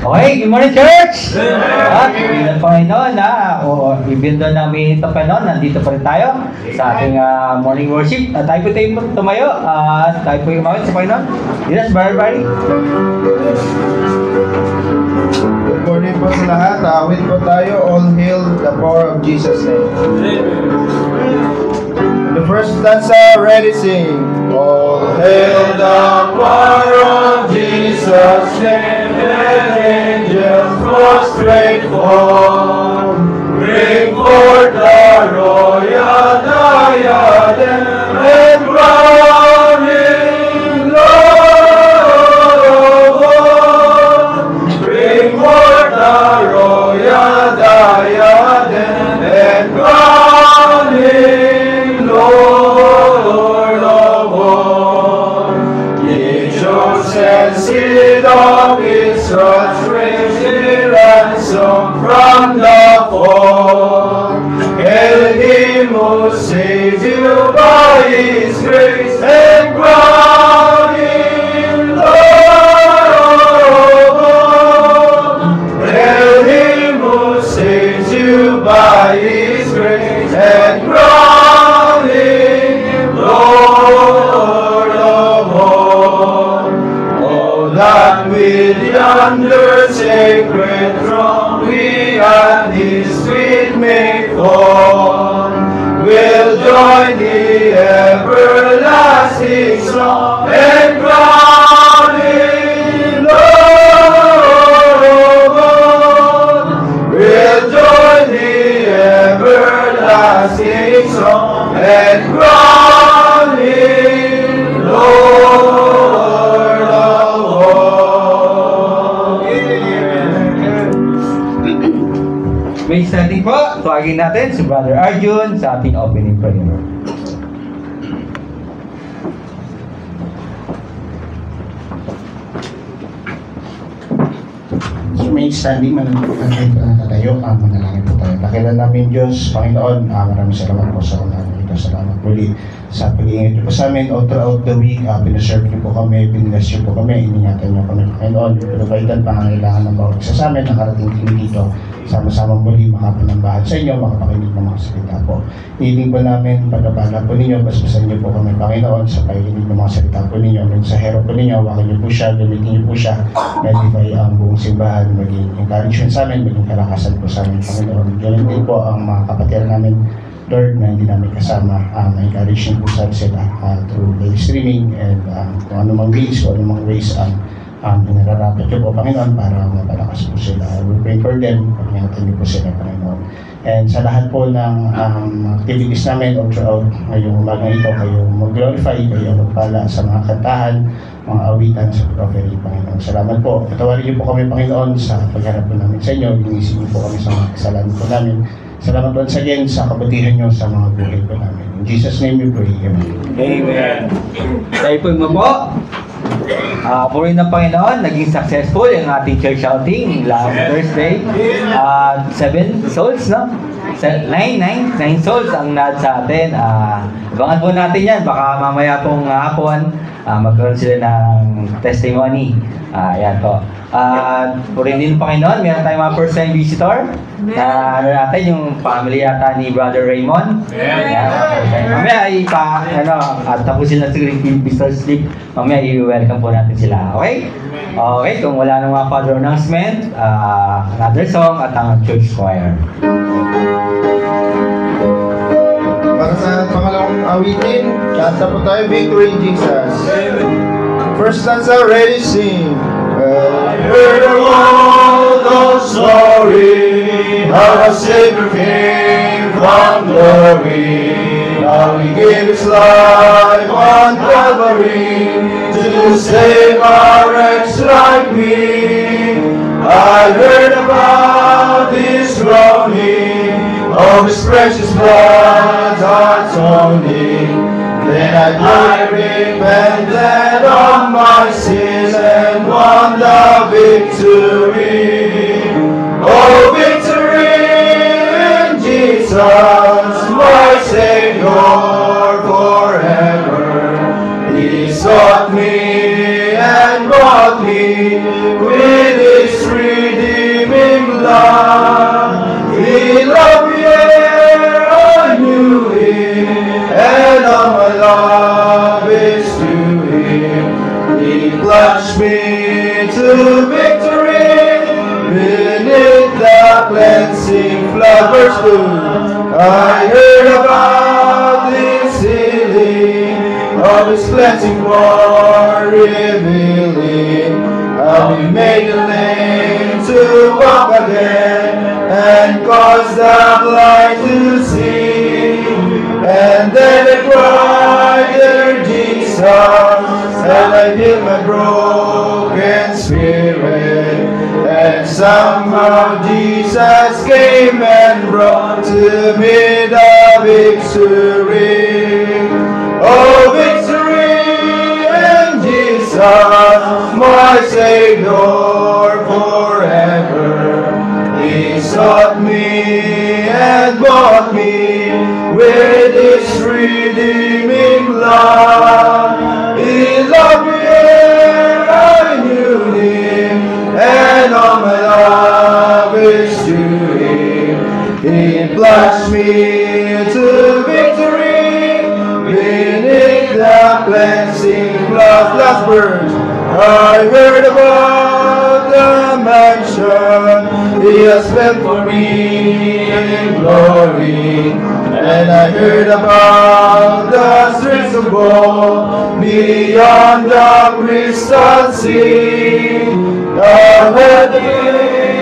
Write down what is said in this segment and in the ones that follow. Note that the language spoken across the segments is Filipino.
Okay, good morning, church! At bilang Panginoon na, even doon namin ito Panginoon, nandito pa rin tayo sa ating morning worship. At tayo po tumayo at tayo po umawit sa Panginoon. Yes, everybody. Good morning po sa lahat. Awit po tayo. All hail the power of Jesus' name. The first stanza, ready, sing. All hail the power of Jesus' name. And angels prostrate fall. Bring forth the royal diadem and crowning Lord of all. Bring forth the royal diadem and crowning Lord of all. Ye chosen seed of Israel, raised ransom from the fall. Hail him who saves you by his grace and crown him Lord of all. Hail him who saves you by his grace and crown him Lord of all. Oh, that with yonder sacred throne we at his feet may fall, we'll join the everlasting song and crown him Lord of all. We'll join the everlasting song and crown him Lord of all. May standing po, tuwagin natin si Brother Arjun sa ating opening prayer. May standing tayo, manalangin po tayo. Dakilan namin Diyos, Panginoon, maraming salamat po sa unahan ito. Salamat muli sa pag-iingat niyo po sa amin all throughout the week. Pinaserve niyo po kami, piniless niyo po kami, iningatan niyo kami, Panginoon. Providean pangangailangan ng bawat isa sa amin, nakarating din dito. Sama-sama muli makapanambahan sa inyo, makapakinig ng mga salita po. Hiling po namin, pagkabala po ninyo, basbasan niyo po kami, Panginoon, sa pakikinig ng mga salita po ninyo. Mensahero po ninyo, wakan niyo po siya, gamitin niyo po siya, edify ang buong simbahan, maging encouragement sa amin, maging kalakasan po sa amin, Panginoon. Ganun din po ang mga kapatid namin, Lord, na hindi namin kasama, ma-encourage niyo po sa sila through live streaming and kung anumang ways, nararapat niyo po, Panginoon, para mapalakas po sila. We pray for them, pagingatan niyo po sila, Panginoon. And sa lahat po ng activities namin all throughout ngayong umaga ito, kayo mag-glorify, kayo magpala sa mga kantahan, mga awitan sa prophecy, Panginoon. Salamat po. Patawarin niyo po kami, Panginoon, sa pagharap po namin sa inyo. Linisin niyo po kami sa mga kasalanan po namin. Salamat once again sa kabutihan niyo sa mga buhay po namin. In Jesus' name we pray. Amen. Amen. Tayo po mo po. Puri ng Panginoon, naging successful yung ating church outing last Thursday. 7 souls, no? 9 souls ang nad sa atin. Abangan po natin yan. Baka mamaya pong hapon, magkaroon sila ng testimony. Yan po. Puri din ng Panginoon, meron tayong mga first time visitor. Na natin yung family yata ni Brother Raymond. Mamaya tapusin na siguro yung visitor sleep. Mamaya i-welcome po natin sila. Okay? Okay, kung wala nang mga further announcement, another song at ang church choir. Para sa pangalawang awitin, kanta po tayo, Victory in Jesus. First stanza, ready, sing. I heard a old story, how a Savior came from glory. Now He gave His life on Calvary to save a wretch like me. I heard about His groaning, of His precious blood atoning. Then I repented of my sins and won the victory. Oh, victory in Jesus, my Savior forever. sought me and bought me with his free love. He loved me ere I knew Him, and all my love is to Him. He plunged me to victory beneath the cleansing flood. Verse 2. I heard about His healing, of His cleansing power revealing, how He made the lame to walk again, and caused the blind to see. And then they cried, "Dear Jesus, and I healed my broken spirit." And somehow Jesus came and brought to me the victory. Oh, victory in Jesus, my Savior forever. He sought me and bought me with His redeeming love. He loved me ere I knew Him, and all my love is to Him. He plunged me to victory beneath the cleansing blood. Last verse. I heard about the mansion He has built for me in glory, and I heard about the streets of gold beyond the crystal sea. I heard the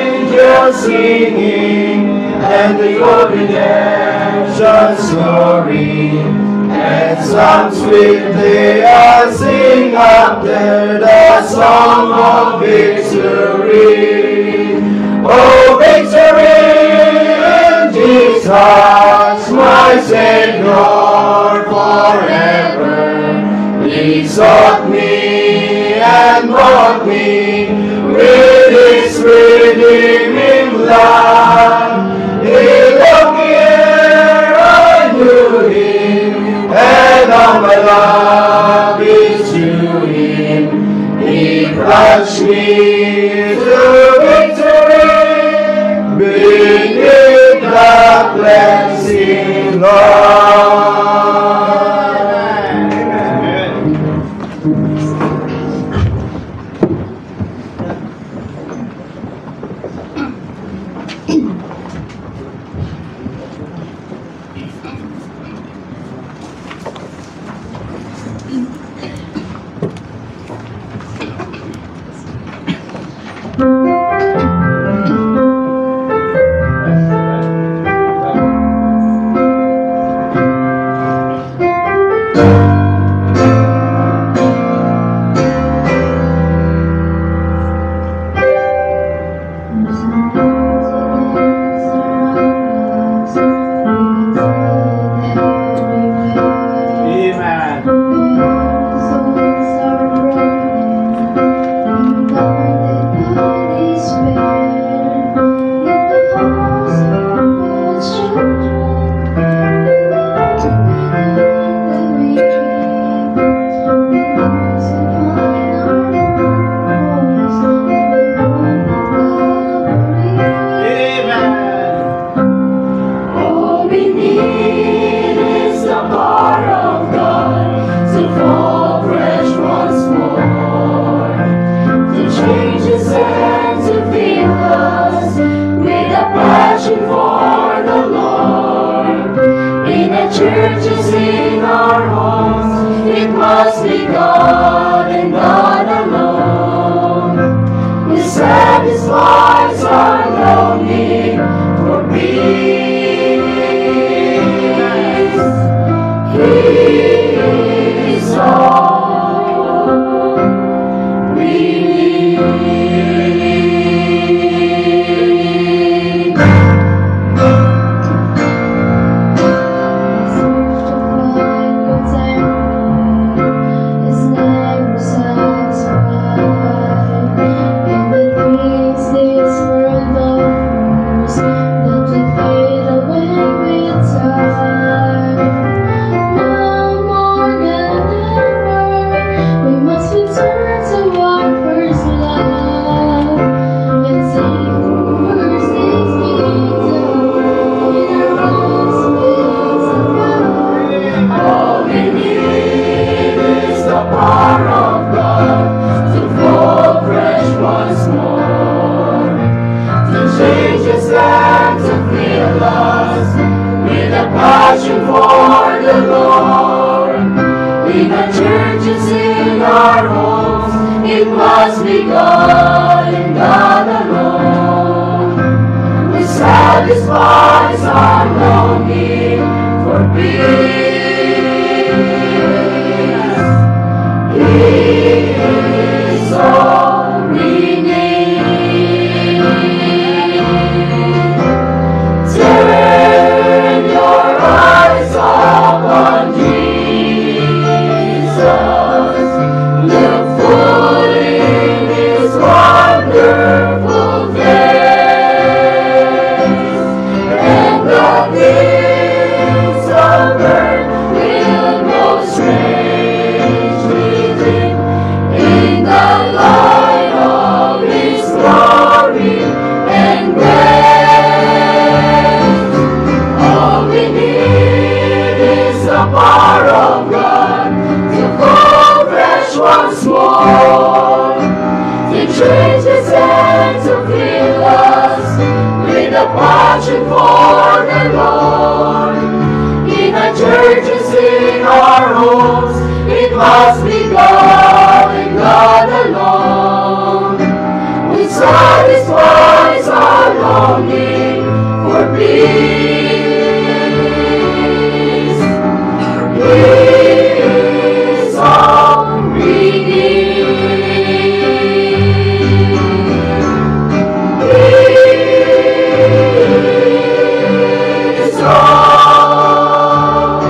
angels singing, and the old redemption story. And some sweet they are sing after the song of victory. Oh, victory in Jesus, my Savior forever. He sought me and bought me with His redeeming love. He loved me ere I knew Him, and all my love is to Him. He plunged me to victory beneath the cleansing Lord. Churches in our homes, it must be God and God alone, who satisfies our longing for peace. He is all we need. Return to our first love. passion for the Lord. In our churches, in our homes, it must be God and God alone. We satisfy our longing for peace. He is all we need. Turn your eyes upon Jesus. Look full in His wonderful face, and the things of earth will go strangely dim in the light of His glory and grace. All we need is the power of God to fall fresh once more, to change us and to fill us with a passion for the Lord. In our churches, in our homes, it must be God and God alone. Which satisfies our longing for peace. He is all we need. He is all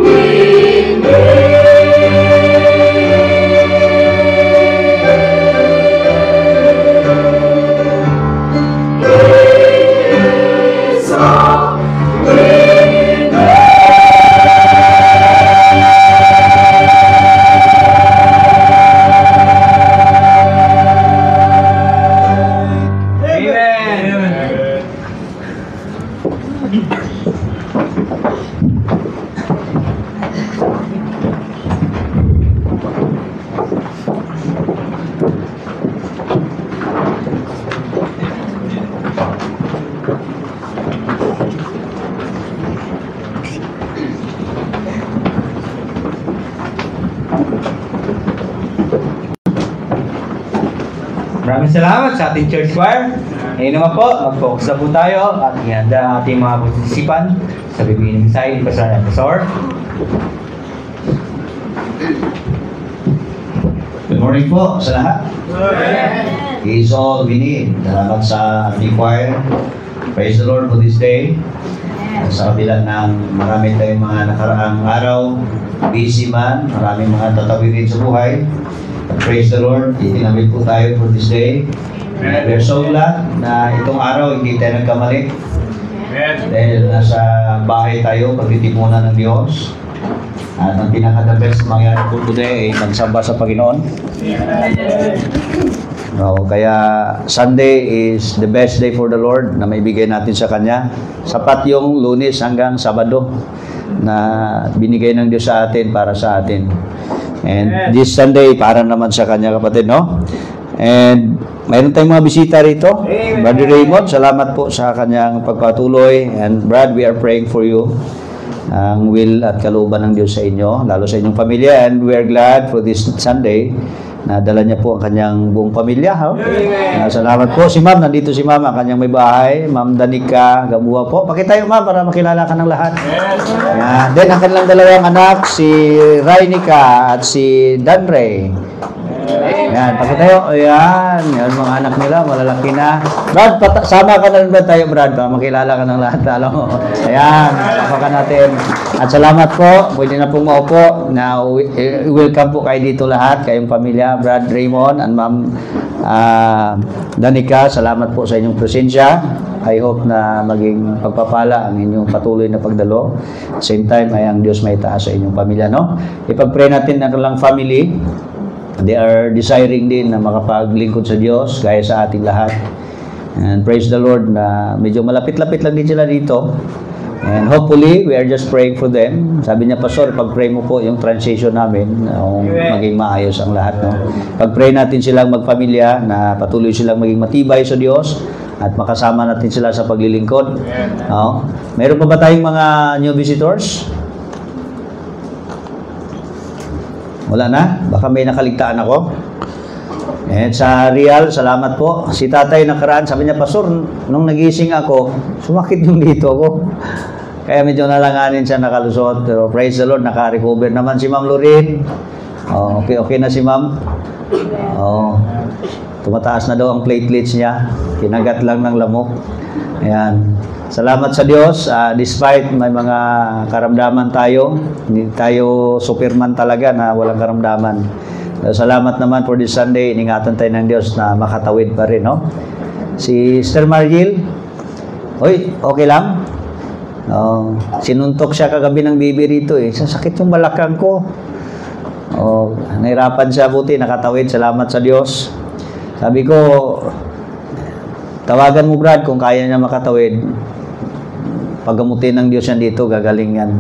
we Maraming salamat sa ating church choir. Ngayon naman po, mag-focus na po tayo at ihanda ang ating mga partisipan sa bibigyan ng mensahe ni Pastor Pastor. Good morning po sa lahat. He is all we need. Salamat sa ating choir. Praise the Lord for this day. At sa kabila ng marami tayong mga nakaraang araw, busy man, maraming mga tatawirin sa buhay. Praise the Lord, itinamit po tayo for this day. We're so glad na itong araw hindi tayo nagkamali. Dahil nasa bahay tayo, pagtitipunan ng Diyos. At ang pinaka-the best mangyari po today ay magsamba sa Panginoon. No, kaya Sunday is the best day for the Lord na maibigay natin sa Kanya. Sapat yung Lunes hanggang Sabado na binigay ng Diyos sa atin para sa atin. And this Sunday, para naman sa Kanya, kapatid, no? And mayroon tayong mga bisita rito. Brother Raymond, salamat po sa kanyang pagpatuloy. And Brad, we are praying for you. Ang will at kalooban ng Diyos sa inyo, lalo sa inyong pamilya. And we are glad for this Sunday na dala niya po ang kanyang buong pamilya. Salamat po. Si Ma'am, nandito si Ma'am, ang kanyang may bahay. Ma'am Danica Gamua po. Pakitayo, Ma'am, para makilala ka ng lahat. Yan. Then, ang kanilang dalawang anak, si Rainica at si Danre. Yan, pakitayo. Ayan, yan mga anak nila, malalaki na. Brad, sama ka na rin ba tayo, Brad? Para makilala ka ng lahat. Ayan, sama ka natin. At salamat po. Pwede na pong maupo. Na welcome po kayo dito lahat, kayong pamilya. Brad Raymond and Ma'am Danica, salamat po sa inyong presensya. I hope na maging pagpapala ang inyong patuloy na pagdalo. Same time ay ang Diyos may taas sa inyong pamilya, no? Ipag-pray natin ang kanilang family. They are desiring din na makapaglingkod sa Diyos gaya sa ating lahat. And praise the Lord na medyo malapit-lapit lang din sila dito. And hopefully, we are just praying for them. Sabi niya, Pastor, pag-pray mo po yung transition namin, maging maayos ang lahat. No? Pag-pray natin silang magpamilya, na patuloy silang maging matibay sa Diyos, at makasama natin sila sa paglilingkod. Meron pa ba tayong mga new visitors? Wala na? Baka may nakaligtaan ako. Sa Real, salamat po. Si tatay nakaraan, sabi niya, Pastor, nung nagising ako, sumakit yung dito ko. Kaya medyo nalanganin siya nakalusot. Pero praise the Lord, naka-recover naman si Ma'am Lorraine. Okay na si Ma'am. Tumataas na daw ang platelets niya. Kinagat lang ng lamok. Ayan. Salamat sa Diyos. Despite may mga karamdaman tayo, hindi tayo superman talaga na walang karamdaman. Salamat naman for this Sunday. Iningatan tayo ng Diyos na makatawid pa rin, no? Si Sister Margil, okay lang? Sinuntok siya kagabi ng bibi rito eh. Sasakit yung balakang ko. Nahirapan siya, buti nakatawid. Salamat sa Diyos. Sabi ko, tawagan mo Brad kung kaya niya makatawid. Pagamutin ng Diyos yan dito, gagaling yan.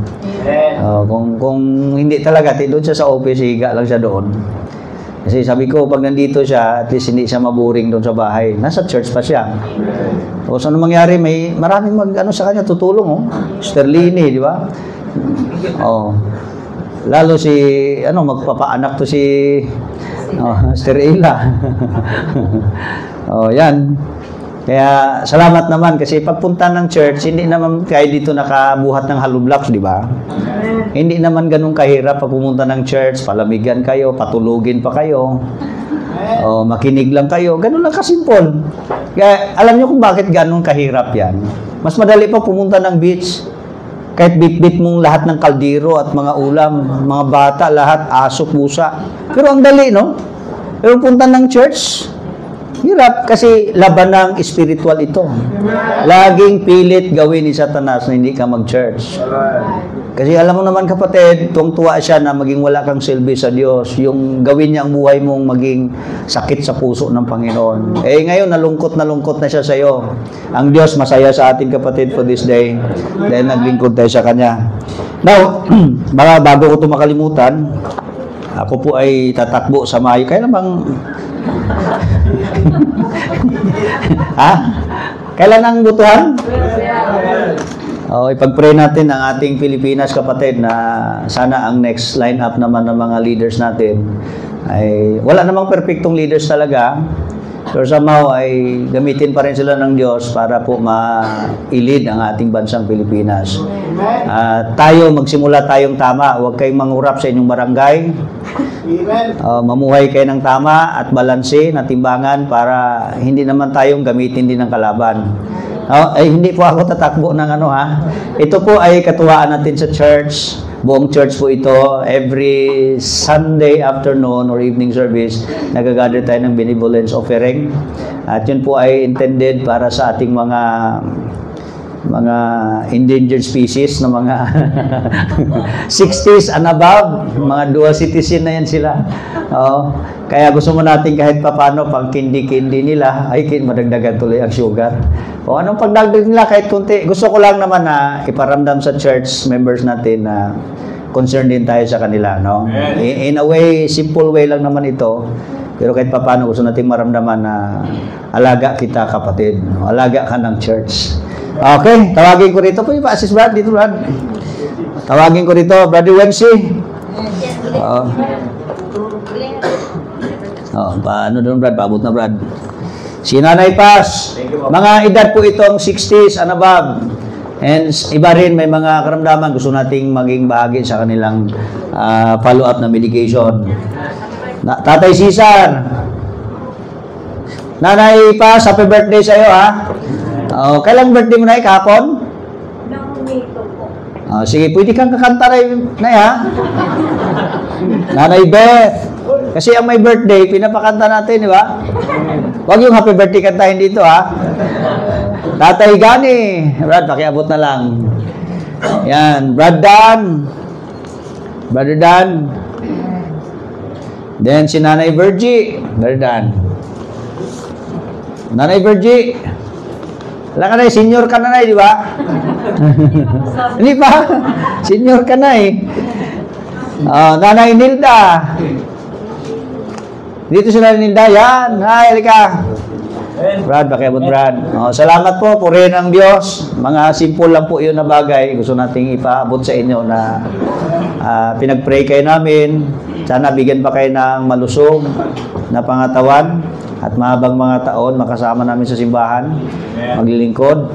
Kung hindi talaga, doon siya sa office, higa lang siya doon. Kasi sabi ko, pag nandito siya, at least hindi siya maburing doon sa bahay. Nasa church pa siya. Tapos ano mangyari, maraming sa kanya tutulong, Sterlini, di ba? Lalo si, magpapaanak to si Sister Ella. Yan. Kaya salamat naman kasi pagpunta ng church, hindi naman kayo dito nakabuhat ng hollow blocks, di ba? Hindi naman ganun kahirap pag pumunta ng church, palamigan kayo, patulugin pa kayo, makinig lang kayo, ganun lang kasimpol. Kaya alam niyo kung bakit ganun kahirap yan? Mas madali pa pumunta ng beach, kahit bit-bit mong lahat ng kaldero at mga ulam, mga bata, lahat, aso, pusa. Pero ang dali, no? Pero punta ng church, hirap kasi laban ng spiritual ito. Laging pilit gawin ni Satanas na hindi ka mag-church. Kasi alam mo naman kapatid, tuwang-tuwa siya na maging wala kang silbi sa Diyos. Yung gawin niya ang buhay mong maging sakit sa puso ng Panginoon. Ngayon, nalungkot na siya sa iyo. Ang Diyos masaya sa atin kapatid for this day. Dahil naglingkod tayo sa Kanya. Now, bago ko ito makalimutan, ako po ay tatakbo sa Mayo. Kaya namang Kailan ang butuhan? Ipag-pray natin ang ating Pilipinas kapatid na sana ang next line-up naman ng mga leaders natin ay wala namang perfectong leaders talaga. So somehow ay gamitin pa rin sila ng Diyos para po ma-lead ang ating bansang Pilipinas. Magsimula tayong tama. Huwag kayong mangurap sa inyong barangay. Mamuhay kayo ng tama at balanse na timbangan para hindi naman tayong gamitin din ng kalaban. Hindi po ako tatakbo ng Ito po ay katuwaan natin sa church. Buong church po ito. Every Sunday afternoon or evening service, nagagather tayo ng benevolence offering. At yun po ay intended para sa ating mga endangered species na mga 60s and above, mga dual citizen na yan sila. Kaya gusto mo natin kahit papano pang kindi-kindi nila, madagdagan tuloy ang sugar. Anong pagdagdag nila kahit kunti. Gusto ko lang naman na iparamdam sa church members natin na concerned din tayo sa kanila. No? In a way, simple way lang naman ito. Pero kahit papano gusto natin maramdaman na alaga kita kapatid. Alaga ka ng church. Okay, tawagin ko rito po yung pa-assist Brad, dito Brad. Tawagin ko rito, Brother Wensi. Paano doon Brad? Paabot na Brad. Si Nanay Paz, mga edad po itong 60s and above. And iba rin, may mga karamdaman, gusto nating maging bahagi sa kanilang follow-up na medication. Tatay Cesar, Nanay Paz, happy birthday sa iyo kailan birthday mo na kahapon? Sige, pwede kang kakanta na Nanay Beth. Kasi ang may birthday, pinapakanta natin, di ba? Huwag yung happy birthday kantahin dito, Tatay Gani. Brad, pakiabot na lang. Yan. Brother Dan. Then, si Nanay Virgie. Brother Dan. Nanay Virgie. Wala ka na senior ka na di ba? Hindi pa? Senior ka na Nanay Nilda. Dito si Nanay Nilda. Yan. Hi, halika. Brad, pakiabot Brad. Salamat po, purihin ang Diyos. Mga simple lang po yun na bagay. Gusto nating ipaabot sa inyo na pinag-pray kayo namin. Sana bigyan pa kayo ng malusog na pangatawan at mahabang mga taon makasama namin sa simbahan, maglilingkod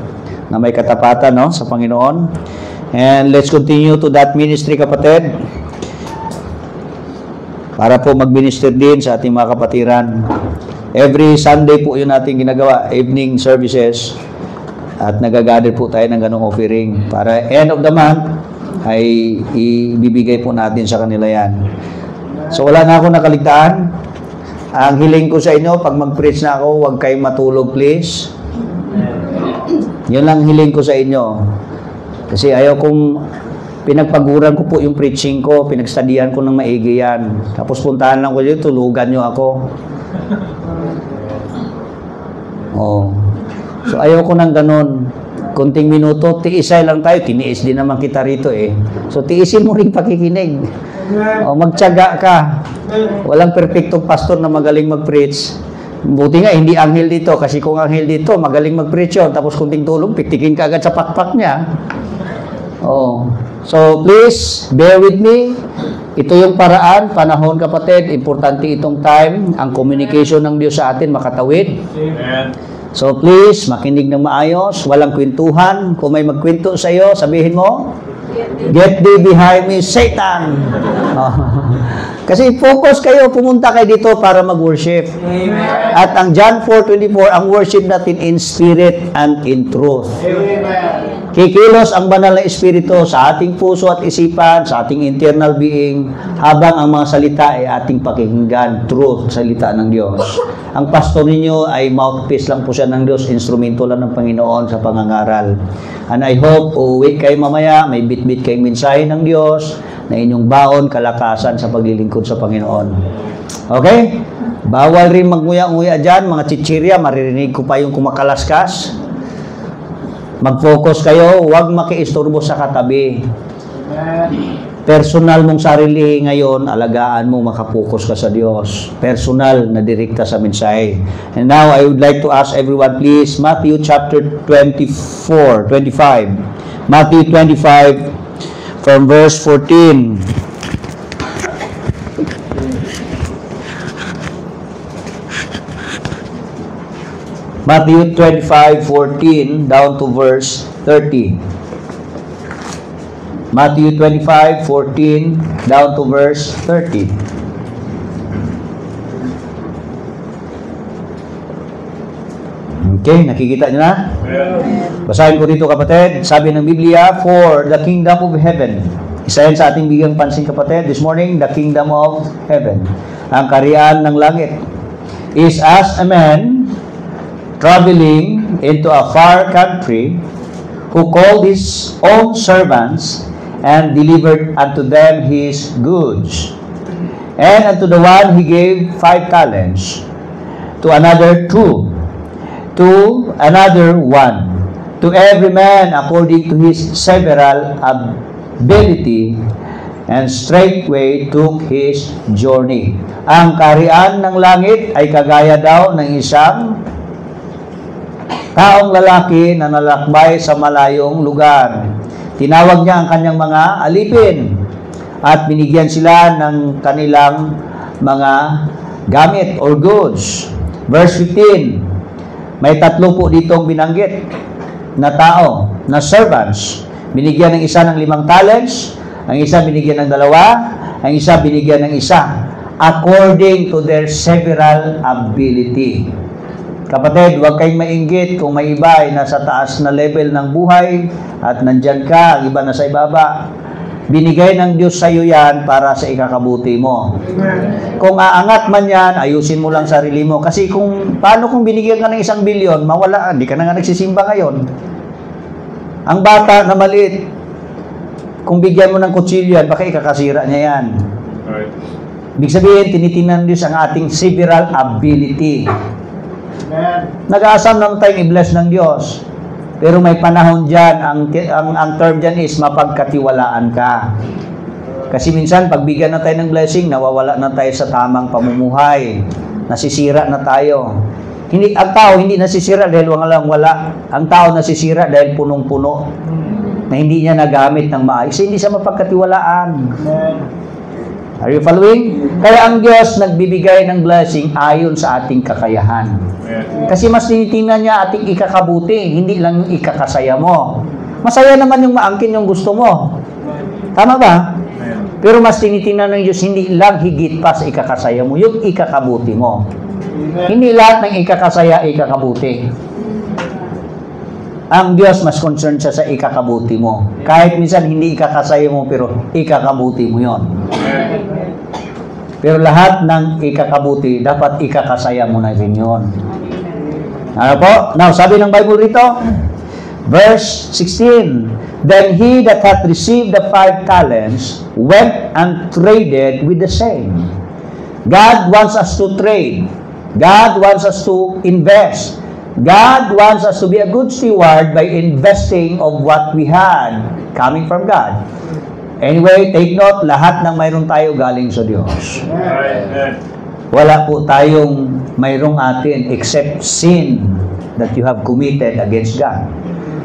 na may katapatan, no, sa Panginoon. And let's continue to that ministry, kapatid, para po mag-minister din sa ating mga kapatiran. Every Sunday po yun natin ginagawa, evening services, at nagagather po tayo ng ganong offering para end of the month ay ibibigay po natin sa kanila yan. So wala na ako nakaligtaan. Ang hiling ko sa inyo, pag mag-preach na ako, huwag kayong matulog, please. Yun lang hiling ko sa inyo. Kasi ayaw kong pinagpaguran ko po yung preaching ko, pinagstudian ko ng maigi yan. Tapos puntahan lang ko dito, tulugan nyo ako. Oh. So ayaw ko ng ganun. Kunting minuto, tiisay lang tayo. Tiniis din naman kita rito eh. So tiisin mo rin pakikinig. O magtiyaga ka. Walang perfectong pastor na magaling mag-preach. Buti nga, hindi anghel dito. Kasi kung anghel dito, magaling mag-preach yun. Tapos kunting tulong, piktikin ka agad sa pakpak niya. Oh. So please, bear with me. Ito yung paraan, panahon kapatid. Importante itong time. Ang communication ng Diyos sa atin makatawid. Amen. So please, makinig ng maayos, walang kwentuhan. Kung may magkwento sa iyo, sabihin mo, "Get thee behind me, Satan!" Kasi focus kayo, pumunta kayo dito para mag-worship. At ang John 4:24, ang worship natin in spirit and in truth. Kikilos ang banal na espiritu sa ating puso at isipan, sa ating internal being, habang ang mga salita ay ating pakinggan, truth, salita ng Diyos. Ang pastor ninyo ay mouthpiece lang po siya ng Diyos, instrumento lang ng Panginoon sa pangangaral. And I hope, uuwi kayo mamaya, may bit-bit kayong mensahe ng Diyos, na inyong baon, kalakasan sa paglilingkod sa Panginoon. Okay? Bawal rin magnguya-nguya dyan, mga chichirya, maririnig ko pa yung kumakalaskas. Mag-focus kayo, huwag makiisturbo sa katabi. Personal mong sarili ngayon, alagaan mo, makapokus ka sa Diyos. Personal na direkta sa mensahe. And now, I would like to ask everyone, please, Matthew chapter 25. Matthew 25, from verse 14. Matthew 25:14 down to verse 30. Matthew 25:14 down to verse 30. Okay, nakikita niyo na? Basahin ko dito kapatid. Sabi ng Biblia, "For the kingdom of heaven." Isa yan sa ating bigang pansin kapatid. This morning, the kingdom of heaven. Ang kaharian ng langit is as a man traveling into a far country, who called his own servants and delivered unto them his goods. And unto the one he gave 5 talents, to another 2, to another 1, to every man according to his several ability, and straightway took his journey. Ang kaharian ng langit ay kagaya daw ng isang taong lalaki na nalakbay sa malayong lugar. Tinawag niya ang kanyang mga alipin at binigyan sila ng kanilang mga gamit or goods. Verse 15, may 3 po ditong binanggit na tao, na servants. Binigyan ng isa ng 5 talents, ang isa binigyan ng 2, ang isa binigyan ng 1, according to their several ability. Kapatid, huwag kayong mainggit kung may iba ay nasa taas na level ng buhay at nandyan ka, ang iba nasa ibaba. Binigay ng Diyos sa iyo yan para sa ikakabuti mo. Kung aangat man yan, ayusin mo lang sarili mo. Kasi paano kung binigyan ka ng 1 bilyon, mawala, hindi ka na nga nagsisimba ngayon. Ang bata na maliit, kung bigyan mo ng kutsilyo yan, baka ikakasira niya yan. Ibig sabihin, tinitingnan Diyos ang ating several ability. Nag-aasam naman tayong i-bless ng Diyos. Pero may panahon dyan, ang term dyan is mapagkatiwalaan ka. Kasi minsan, pagbigyan na tayo ng blessing, nawawala na tayo sa tamang pamumuhay. Nasisira na tayo. ang tao hindi nasisira dahil wala. Ang tao nasisira dahil punong-puno na hindi niya nagamit ng maayos. Hindi siya mapagkatiwalaan. Are you following? Kaya ang Diyos nagbibigay ng blessing ayon sa ating kakayahan. Kasi mas tinitingnan niya ating ikakabuti, hindi lang yung ikakasaya mo. Masaya naman yung maangkin yung gusto mo. Tama ba? Pero mas tinitingnan ng Diyos, hindi lang higit pa sa ikakasaya mo, yung ikakabuti mo. Hindi lahat ng ikakasaya, ikakabuti. Ang Diyos mas concerned siya sa ikakabuti mo. Kahit minsan hindi ikakasaya mo, pero ikakabuti mo yon. Pero lahat ng ikakabuti, dapat ikakasaya mo na rin yun. Ano po? Now, sabi ng Bible rito, verse 16, Then he that hath received the 5 talents went and traded with the same. God wants us to trade. God wants us to invest. God wants us to be a good steward by investing of what we had coming from God. Anyway, take note, lahat ng mayroon tayo galing sa Diyos. Wala po tayong mayroong atin except sin that you have committed against God.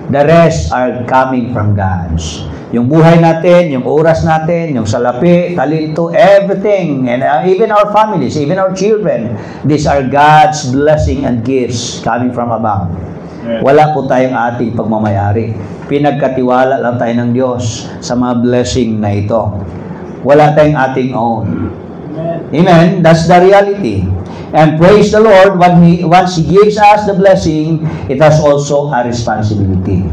The rest are coming from God's. Yung buhay natin, yung oras natin, yung salapi, talento, everything, and even our families, even our children, these are God's blessing and gifts coming from above. Wala po tayong ating pagmamayari. Pinagkatiwala lang tayo ng Diyos sa mga blessing na ito. Wala tayong ating own. Amen? That's the reality. And praise the Lord, once He gives us the blessing, it has also a responsibility.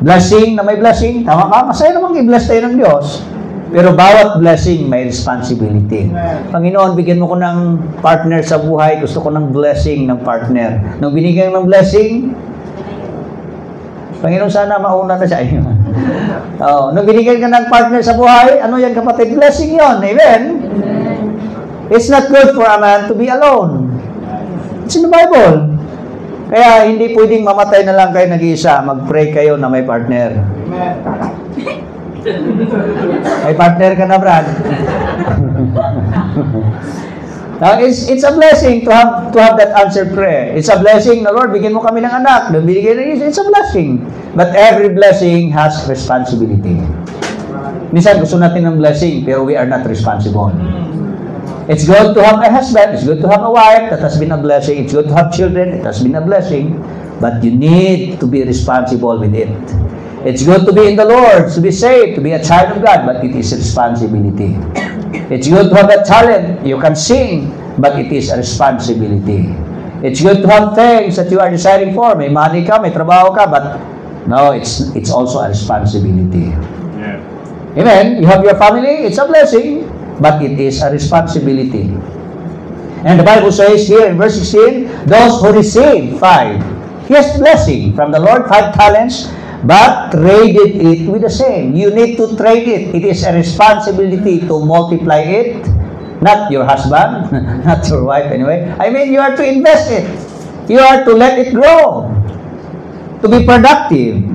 Blessing na may blessing, tama ka? Masaya namang i-bless tayo ng Diyos. Pero bawat blessing may responsibility. Panginoon, bigyan mo ko ng partner sa buhay. Gusto ko ng blessing ng partner. Nung binigyan ng blessing, Panginoon, sana mauna na siya. Nung binigyan ka ng partner sa buhay, ano yan kapatid? Blessing yon. Amen? It's not good for a man to be alone. It's in the Bible. Kaya hindi pwedeng mamatay na lang kayo nag-iisa. Mag-pray kayo na may partner. May partner ka na, Brad. Now, it's a blessing to have that answered prayer. It's a blessing na, Lord, bigyan mo kami ng anak. Binigyan na yun. It's a blessing. But every blessing has responsibility. Minsan gusto natin ng blessing, pero we are not responsible. It's good to have a husband. It's good to have a wife. That has been a blessing. It's good to have children. It has been a blessing. But you need to be responsible with it. It's good to be in the Lord, to be saved, to be a child of God, but it is a responsibility. It's good to have a talent. You can sing, but it is a responsibility. It's good to have things that you are desiring for. May money ka, may trabaho ka, but no, it's also a responsibility. Yeah. Amen? You have your family, it's a blessing, but it is a responsibility. And the Bible says here in verse 16, those who receive 5, yes, blessing from the Lord, 5 talents, but traded it with the same. You need to trade it. It is a responsibility to multiply it. Not your husband, not your wife anyway. I mean, you are to invest it. You are to let it grow. To be productive.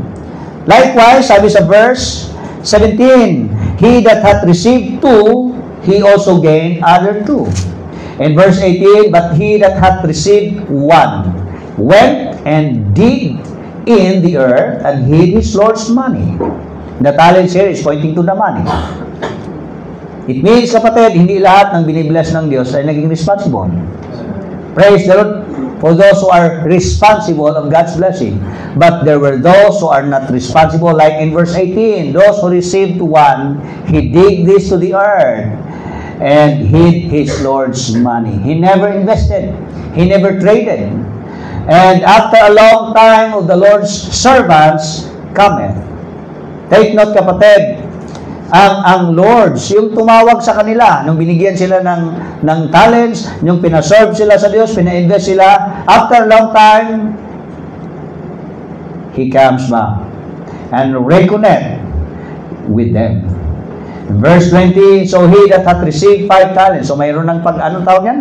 Likewise, sabi sa verse 17, he that hath received 2, he also gained other 2. In verse 18, but he that hath received 1, went and dig in the earth and hid his Lord's money. The talents here is pointing to the money. It means, kapatid, hindi lahat ng binibless ng Diyos ay naging responsible. Praise the Lord for those who are responsible of God's blessing. But there were those who are not responsible, like in verse 18, those who received 1, he digged this to the earth and hid his Lord's money. He never invested. He never traded. And after a long time of the Lord's servants cometh. Take note, kapatid, ang Lords, yung tumawag sa kanila, nung binigyan sila ng talents, yung pinaserve sila sa Diyos, pina-invest sila, after a long time, He comes back and reconnect with them. In verse 20, so he that hath received 5 talents, so mayroon ng anong tawag yan?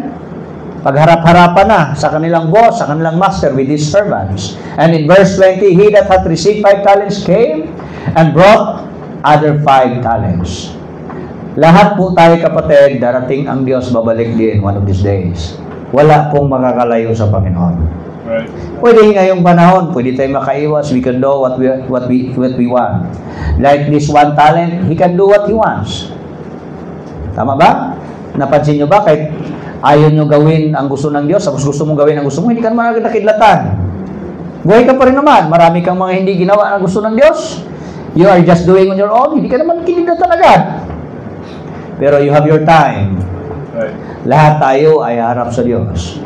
Pagharap-harapan na sa kanilang boss, sa kanilang master with his servants. And in verse 20, he that hath received 5 talents came and brought other 5 talents. Lahat po tayo, kapatid, darating ang Diyos, babalik din one of these days. wala pong makakalayo sa Panginoon. Right. Pwede ngayong panahon, pwede tayo makaiwas, we can do what we want. Like this one talent, he can do what he wants. Tama ba? Napansin nyo ba, kahit ayaw nyo gawin ang gusto ng Diyos, tapos gusto mong gawin ang gusto mo, hindi ka naman nakidlatan. Buhay ka pa rin naman. Marami kang mga hindi ginawa ang gusto ng Diyos. You are just doing on your own, hindi ka naman kinidlatan agad. Pero you have your time. Right. Lahat tayo ay harap sa Diyos.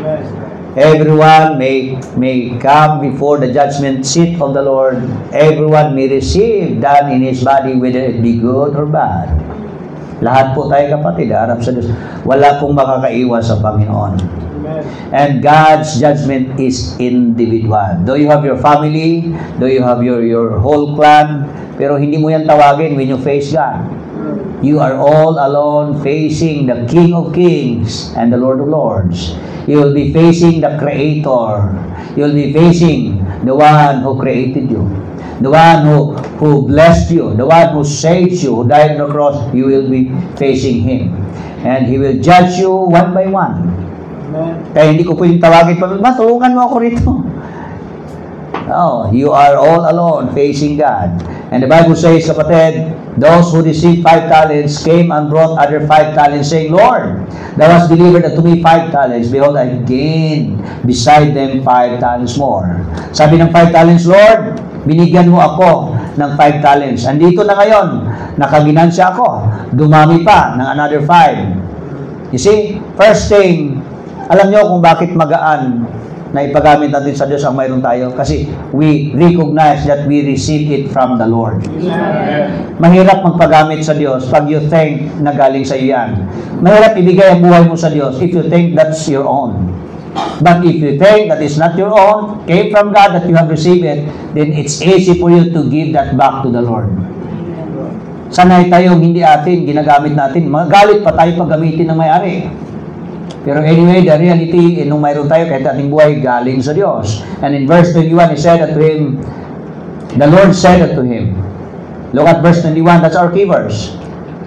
Everyone may come before the judgment seat of the Lord. Everyone may receive done in his body, whether it be good or bad. Lahat po tayo kapatid, harap sa Diyos. Wala pong makakaiwas sa Panginoon. And God's judgment is individual. Though you have your family, though you have your whole clan, pero hindi mo yan tawagin when you face God. You are all alone facing the King of Kings and the Lord of Lords. You will be facing the Creator. You will be facing the one who created you. The one who blessed you. The one who saved you, who died on the cross. You will be facing Him. And He will judge you one by one. Kaya hindi ko pwedeng tawagin pa, tulungan mo ako rito. No, you are all alone facing God. And the Bible says, kapatid, those who received 5 talents came and brought other 5 talents, saying, Lord, thou hast delivered unto me 5 talents. Behold, I gained beside them 5 talents more. Sabi ng 5 talents, Lord, binigyan mo ako ng 5 talents. Andito na ngayon, nakaginansya ako. Dumami pa ng another 5. You see, first thing, alam nyo kung bakit magaan na ipagamit natin sa Diyos ang mayroon tayo? Kasi we recognize that we receive it from the Lord. Mahirap magpagamit sa Diyos pag you think na galing sa iyo yan. Mahirap ibigay ang buhay mo sa Diyos if you think that's your own. But if you think that is not your own, came from God, that you have received it, then it's easy for you to give that back to the Lord. Sanay tayong hindi atin, ginagamit natin. Magalit pa tayo pag gamitin ng may-ari. Pero anyway, the reality, nung mayroon tayo, kahit ating buhay, galing sa Diyos. And in verse 21, He said unto him, the Lord said unto him, look at verse 21, that's our key verse.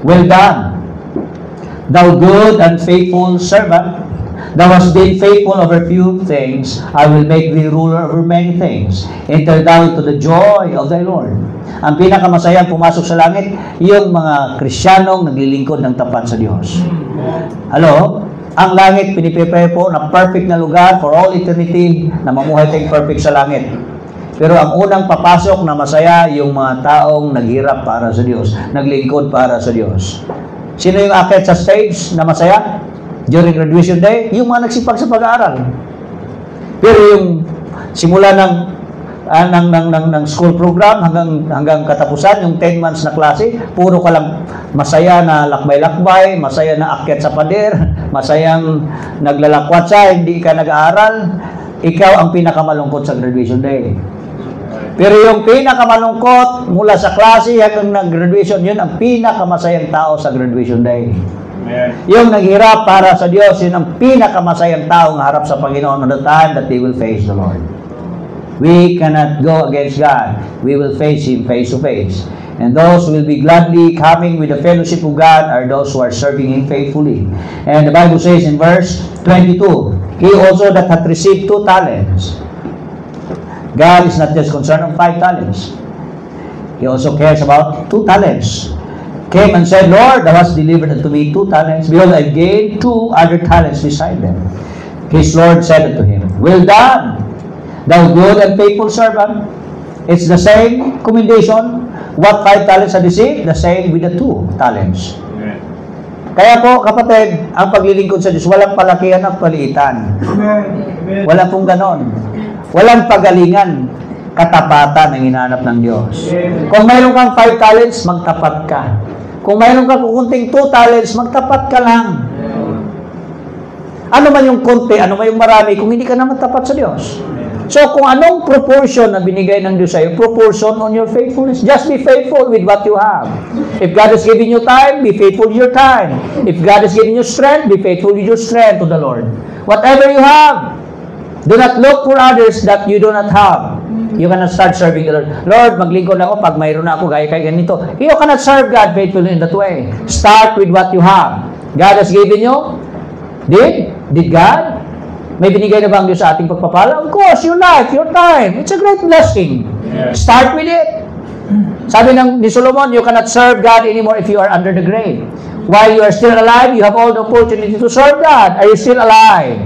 Well done, thou good and faithful servant. Thou hast been faithful over few things, I will make thee ruler over many things. Enter thou into the joy of thy Lord. Ang pinakamasayang pumasok sa langit, yung mga Kristiyanong naglilingkod ng tapat sa Diyos. Hello? Ang langit, piniprepare po na perfect na lugar for all eternity na mamuhay tayong perfect sa langit. Pero ang unang papasok na masaya, yung mga taong naghirap para sa Diyos, naglingkod para sa Diyos. Sino yung akit sa stage na masaya? During graduation day, yung mga nagsipag sa pag-aaral. Pero yung simula ng school program hanggang katapusan, yung 10 months na klase, puro ka lang masaya na lakbay-lakbay, masaya na akyat sa pader, masayang naglalakwat sa, hindi ka nag-aaral, ikaw ang pinakamalungkot sa graduation day. Pero yung pinakamalungkot mula sa klase hanggang nag-graduation, yun ang pinakamasayang tao sa graduation day. Yung naghirap para sa Diyos, yun ang pinakamasayang tao ng harap sa Panginoon on the time that they will face the Lord. We cannot go against God. We will face Him face to face. And those who will be gladly coming with the fellowship of God are those who are serving Him faithfully. And the Bible says in verse 22, He also that hath received 2 talents. God is not just concerned of 5 talents. He also cares about 2 talents. Came and said, Lord, thou hast delivered unto me 2 talents. Behold, I gained 2 other talents beside them. His Lord said unto him, well done, thou good and faithful servant. It's the same commendation. What 5 talents had received? The same with the 2 talents. Amen. Kaya po, kapatid, ang paglilingkod sa Diyos, walang palakihan at paliitan. Wala pong ganon. Walang pagalingan. Katapatan ang hinahanap ng Diyos. Kung mayroon kang 5 talents, magtapat ka. Kung mayroon kang kukunting 2 talents, magtapat ka lang. Ano man yung konti, ano man yung marami, kung hindi ka naman tapat sa Diyos. So, kung anong proportion na binigay ng Diyos sa'yo, proportion on your faithfulness. Just be faithful with what you have. If God has given you time, be faithful with your time. If God has given you strength, be faithful with your strength to the Lord. Whatever you have, do not look for others that you do not have. You cannot start serving the Lord. Lord, maglingkod ako pag mayroon na ako, gaya kay ganito. You cannot serve God faithfully in that way. Start with what you have. God has given you. Did God? May binigay na ba ang Diyos sa ating pagpapala? Of course, your life, your time. It's a great blessing. Start with it. Sabi ni Solomon, you cannot serve God anymore if you are under the grave. While you are still alive, you have all the opportunity to serve God. Are you still alive?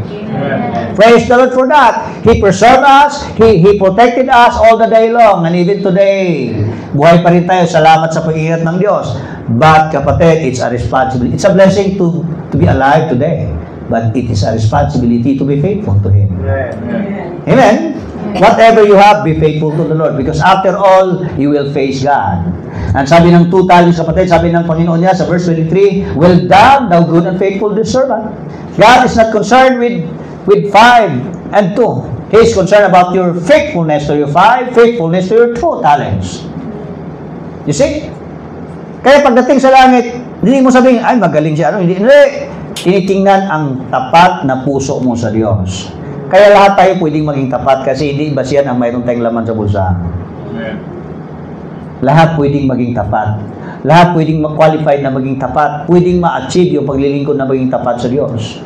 Praise the Lord for that. He preserved us. He protected us all the day long. And even today, buhay pa rin tayo. Salamat sa pag-iingat ng Diyos. But, kapatid, it's a responsibility. It's a blessing to be alive today. But it is a responsibility to be faithful to Him. Amen? Whatever you have, be faithful to the Lord. Because after all, you will face God. And sabi ng 2 talents, kapatid, sabi ng Panginoon niya sa verse 23, well done, thou good and faithful servant. God is not concerned with 5 and 2. He is concerned about your faithfulness to your 5, faithfulness to your 2 talents. You see? Kaya pagdating sa langit, hindi mo sabihin, ay magaling siya. Hindi. Tinitingnan ang tapat na puso mo sa Diyos. Kaya lahat tayo pwedeng maging tapat kasi hindi ba siya ang mayroon tayong laman sa bulsa. Lahat pwedeng maging tapat. Lahat pwedeng ma-qualified na maging tapat. Pwedeng ma-achieve yung paglilingkod na maging tapat sa Diyos.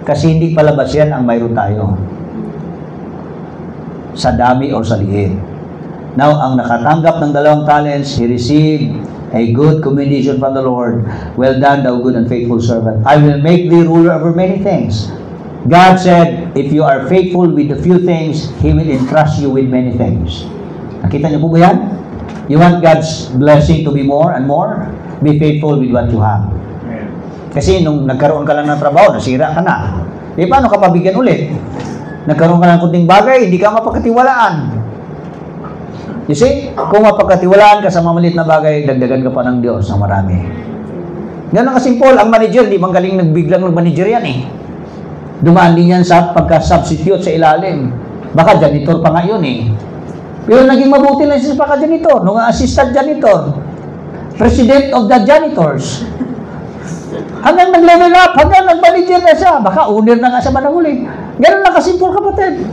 Kasi hindi palabas yan ang mayroon tayo. Sa dami o sa liit. Now, ang nakatanggap ng 2 talents, he received a good commendation from the Lord. Well done, thou good and faithful servant. I will make thee ruler over many things. God said, if you are faithful with a few things, He will entrust you with many things. Nakita niyo po ba yan? You want God's blessing to be more and more? Be faithful with what you have. Kasi nung nagkaroon ka lang ng trabaho, nasira ka na. Eh, paano ka pabigyan ulit? Nagkaroon ka ng kunting bagay, hindi ka mapagkatiwalaan. You see? Kung mapagkatiwalaan ka sa mamalit na bagay, dagdagan ka pa ng Diyos na marami. Ganun kasimple, ang manager, di bang galing nagbiglang mag-manager yan eh. Dumaan din yan sa pagka-substitute sa ilalim. Baka janitor pa nga yun eh. Pero naging mabuti lang siya pagka-janitor. Nung assistant janitor. President of the janitors. Hanggang nag-level up, hanggang nag-manager na siya. Baka owner na nga siya manahuli. Ganun lang kasimple, kapatid.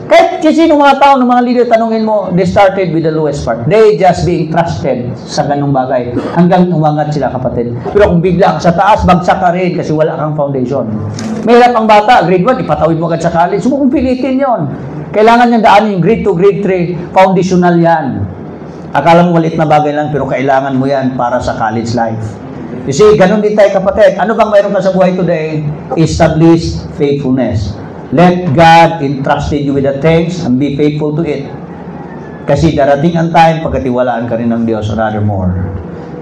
Kahit kasi nung mga tao, nung mga leader, tanungin mo, they started with the lowest part. They just being trusted sa ganung bagay. Hanggang umangat sila, kapatid. Pero kung biglang sa taas, bagsak ka rin kasi wala kang foundation. May hirap ang bata, grade 1, ipatawid mo agad sa college. Sumo kung pilitin yon. Kailangan niyang daanin yung grade 2, grade 3, foundational yan. Akala mo maliit na bagay lang, pero kailangan mo yan para sa college life. You see, ganun din tayo, kapatid. Ano bang mayroon ka sa buhay today? Establish faithfulness. Let God entrusted you with the things and be faithful to it. Kasi darating ang time, pagkatiwalaan ka rin ng Diyos, rather more.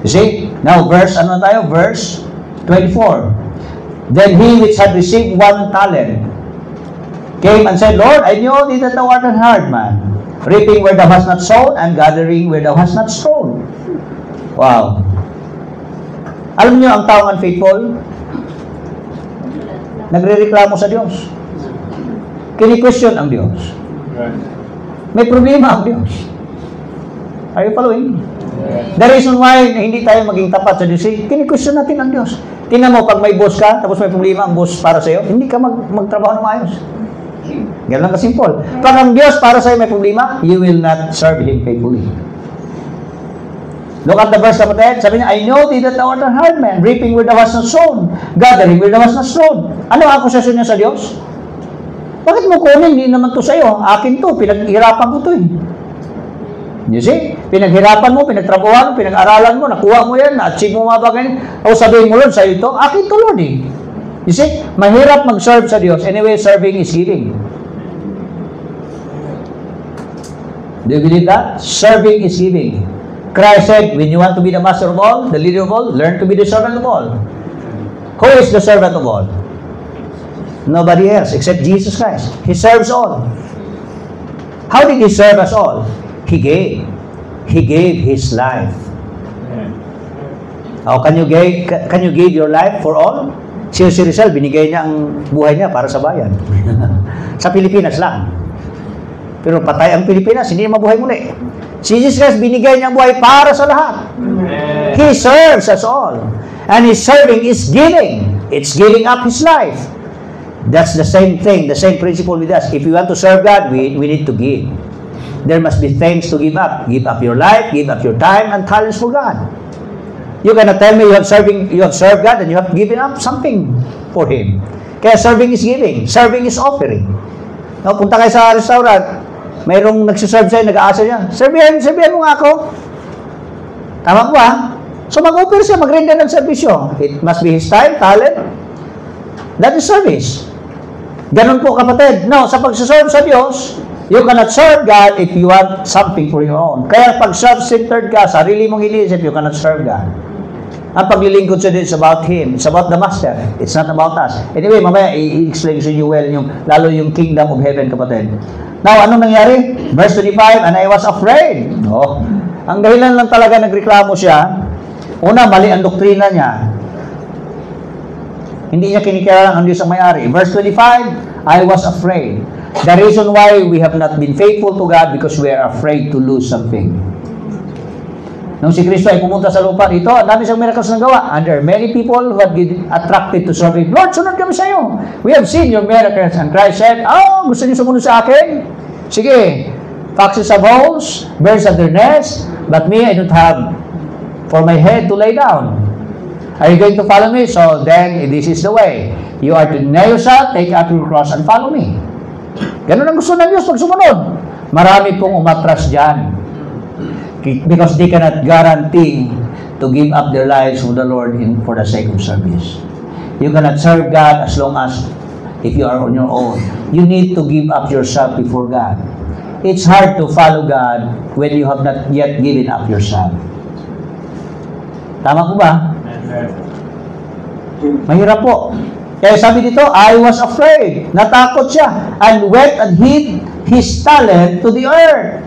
You see? Now, verse 24. Then he which had received 1 talent came and said, Lord, I knew thee that thou art an hard man, reaping where thou hast not sown, and gathering where thou hast not sown. Wow. Alam niyo ang taong unfaithful? Nagre-reklamo sa Diyos. Kini-question ang Diyos. May problema ang Diyos. Are you following? The reason why hindi tayo maging tapat sa Diyos, kini-question natin ang Diyos. Tingnan mo, pag may boss ka, tapos may problema ang boss para sa'yo, hindi ka magtrabaho ng maayos. Ganun lang kasimple. Pag ang Diyos para sa'yo may problema, you will not serve Him faithfully. Look at the verse, kapatid. Sabi niya, I know thee that thou art a hard man, reaping where thou hast not sown, gathering where thou hast not sown. Ano ang akusasyon niya sa Diyos? Bakit mo kunin? Hindi naman to sa'yo. Akin to. Pinaghirapan ko to eh. You see? Pinaghirapan mo, pinagtrabahoan mo, pinag-aralan mo, nakuha mo yan, na-achieve mo mga bagay. O sabihin mo, Lord, sa'yo ito. Akin to, Lord eh. You see? Mahirap mag-serve sa Diyos. Anyway, serving is giving. Do you believe that? Serving is giving. Christ said, when you want to be the master of all, the leader of all, learn to be the servant of all. Who is the servant of all? Nobody else except Jesus Christ. He serves all. How did He serve us all? He gave. He gave His life. Oh, can you give your life for all? Si Rizal, binigay niya ang buhay niya para sa bayan. Sa Pilipinas lang. Pero patay ang Pilipinas, hindi mabuhay muli. Si Jesus Christ, binigay niya ang buhay para sa lahat. He serves us all. And His serving is giving. It's giving up His life. That's the same thing, the same principle with us. If we want to serve God, we need to give. There must be things to give up. Give up your life, give up your time and talents for God. You cannot tell me you have served God and you have given up something for Him. Kaya serving is giving. Serving is offering. No, punta kayo sa restaurant, mayroong nagsiserve sa'yo, nag-aasa niya, servihan mo nga ako. Tama po ba? So mag-offer siya, mag-render ng servisyo. It must be his time, talent. That is service. Ganun po kapatid. No, sa pagsiserve sa Diyos, you cannot serve God if you want something for your own. Kaya pag self-centered ka, sarili mong iniisip, you cannot serve God. Ang paglilingkod sa Diyos is about Him. It's about the Master. It's not about us. Anyway, mamaya i-explain sa inyo well lalo yung kingdom of heaven, kapatid. Now, anong nangyari? Verse 25, and I was afraid. No. Ang dahilan lang talaga nagreklamo siya, una, mali ang doktrina niya. Hindi niya kinikilala ang Diyos ang may-ari. Verse 25, I was afraid. The reason why we have not been faithful to God because we are afraid to lose something. Nung si Kristo ay pumunta sa lupa dito, ang dami siyang miracles na gawa. And there are many people who have been attracted to serve Him. Lord, sunod kami sa iyo. We have seen your miracles. And Christ said, oh, gusto niyo sumunod sa akin? Sige, foxes have holes, birds have their nests, but me, I don't have for my head to lay down. Are you going to follow me? So then, this is the way. You are to deny yourself, take up your cross, and follow me. Ganun ang gusto ng Diyos pag sumunod. Marami pong umatras dyan. Because they cannot guarantee to give up their lives for the Lord for the sake of service. You cannot serve God as long as if you are on your own. You need to give up yourself before God. It's hard to follow God when you have not yet given up yourself. Tama po ba? Mahirap po. Kaya sabi dito, I was afraid. Natakot siya. And went and hid his talent to the earth.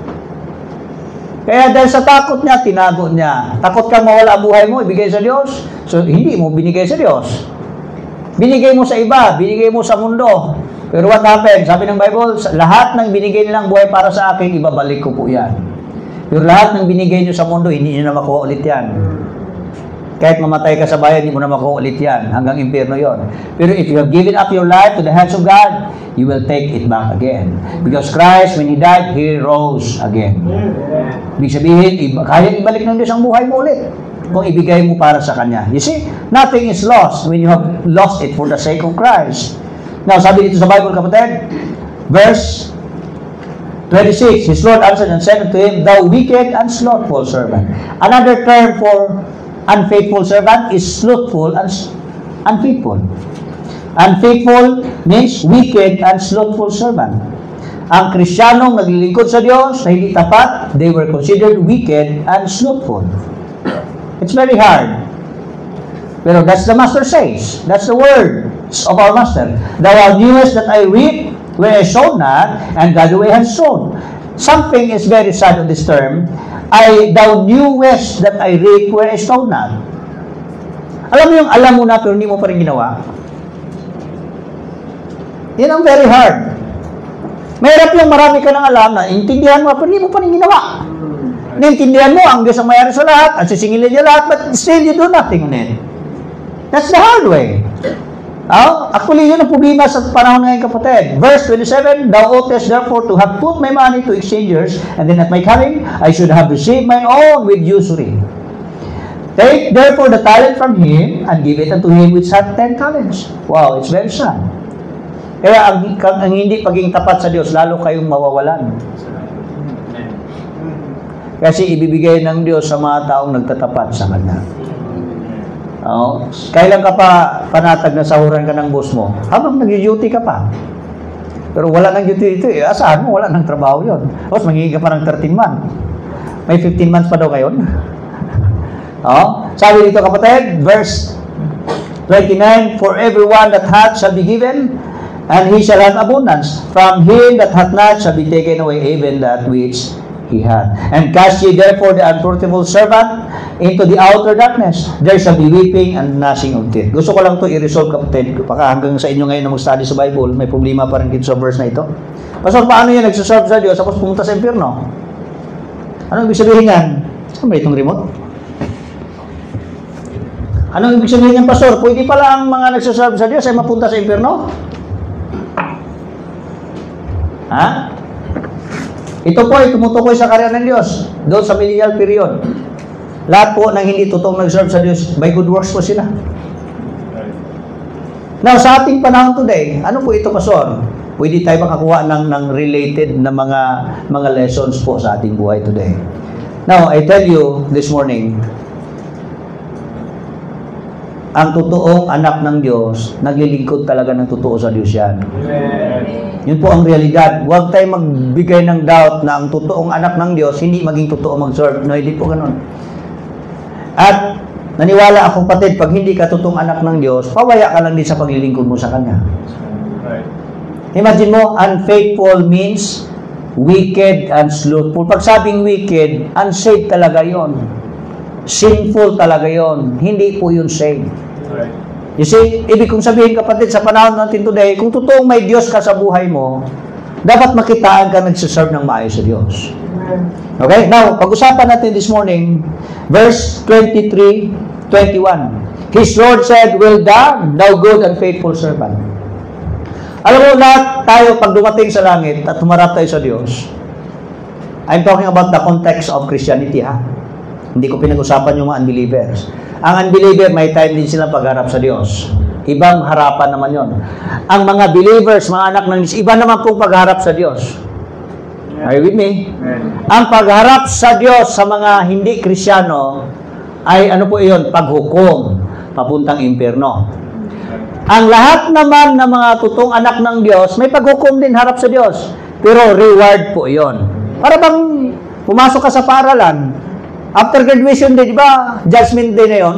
Kaya dahil sa takot niya, tinago niya. Takot kang mawala ang buhay mo, ibigay sa Diyos. So, hindi mo binigay sa Diyos. Binigay mo sa iba, binigay mo sa mundo. Pero what happened? Sabi ng Bible, lahat ng binigay nilang buhay para sa akin, ibabalik ko po yan. Pero lahat ng binigay niyo sa mundo, hindi niyo na makuha ulit yan. Kahit mamatay ka sa bayan, hindi mo na makuha ulit yan. Hanggang impyerno yon. Pero if you have given up your life to the hands of God, you will take it back again. Because Christ, when He died, He rose again. Ibig sabihin, kaya ibalik ng Diyos ang buhay mo ulit kung ibigay mo para sa Kanya. You see, nothing is lost when you have lost it for the sake of Christ. Now, sabi dito sa Bible, kapatid, verse 26, His Lord answered and said unto him, Thou wicked and slothful servant. Another term for unfaithful servant is slothful and unfaithful. Unfaithful means wicked and slothful servant. Ang Kristiyanong naglilingkod sa Diyos na hindi tapat, they were considered wicked and slothful. It's very hard. Pero that's the Master says. That's the word of our Master. Thou knewest that I reap where I sow not, and God the way has sown. Something is very sad on this term. Thou knewest that I reap where I sow not. Alam mo yung alam mo na pero hindi mo pa rin ginawa? Yan ang very hard. Mahirap yung marami ka ng alam na intindihan mo pero hindi mo pa rin ginawa. Naintindihan mo ang Diyos ang mayari sa lahat at sisingilin niya lahat but still you do nothing on it. That's the hard way. Actually, yun ang problema sa panahon ngayon, kapatid. Verse 27, Thou oughtest therefore to have put my money to exchangers, and then at my coming, I should have received mine own with usury. Take therefore the talent from him, and give it unto him which had 10 talents. Wow, it's very sad. Kaya ang hindi paging tapat sa Diyos, lalo kayong mawawalan. Kasi ibibigay ng Diyos sa mga taong nagtatapat sa Kanya. Kailan ka pa panatag na sahuran ka ng boss mo? Habang nag-duty ka pa. Pero wala nang duty dito. Asahan mo, wala nang trabaho yun. Tapos magiging ka pa ng 13 months. May 15 months pa daw ngayon. Sabi dito, kapatid, verse 29, For everyone that hath shall be given, and he shall have abundance. From him that hath not shall be taken away even that which he had. And cast ye therefore the unfruitful servant into the outer darkness. There shall be weeping and gnashing of teeth. Gusto ko lang to i-resolve, kapatid. Baka hanggang sa inyo ngayon na mag-study sa Bible, may problema pa rin dito sa verse na ito. Pastor, paano yan nagsaserve sa Diyos tapos pumunta sa impyerno? Anong ibig sabihin yan? Saan ba itong remote? Anong ibig sabihin yan, Pastor? Pwede pala ang mga nagsaserve sa Diyos ay mapunta sa impyerno? Ha? Ito po ay tumutukoy sa karya ng Diyos doon sa millennial period. Lahat po ng hindi totoong nag-serve sa Diyos, by good works po sila. Now, sa ating panahon today, ano po ito, Pastor? Pwede tayo makakuha ng related na mga lessons po sa ating buhay today. Now, I tell you this morning, ang totoong anak ng Diyos, naglilingkod talaga ng totoo sa Diyos yan. Yun po ang realidad. Huwag tayo magbigay ng doubt na ang totoong anak ng Diyos, hindi maging totoo mag-serve. No, hindi po ganun. At naniwala ako, kapatid, pag hindi ka totoong anak ng Diyos, pawaya ka lang din sa paglilingkod mo sa Kanya. Imagine mo, unfaithful means wicked and slothful. Pag sabing wicked, unsaved talaga yon. Sinful talaga yon. Hindi po yun saved. You see, ibig kong sabihin, kapatid, sa panahon natin today, kung totoong may Diyos ka sa buhay mo, dapat makitaan ka nagsiserve ng maayos sa Diyos. Okay? Now, pag-usapan natin this morning, verse 23, 21. His Lord said, "Well done, thou good and faithful servant." Alam mo, lahat tayo, pag dumating sa langit at humarap tayo sa Diyos, I'm talking about the context of Christianity, ha? Hindi ko pinag-usapan yung mga unbelievers. Ang unbeliever, may time din silang pagharap sa Diyos. Ibang harapan naman yon. Ang mga believers, mga anak ng Diyos, iba naman pong pagharap sa Diyos. Are you with me? Ang pagharap sa Diyos sa mga hindi Krisyano ay ano po iyon? Paghukom, papuntang impyerno. Ang lahat naman ng mga totoong anak ng Diyos, may paghukom din harap sa Diyos. Pero reward po iyon. Para bang pumasok ka sa paaralan, after graduation day, di ba, judgment day na yon?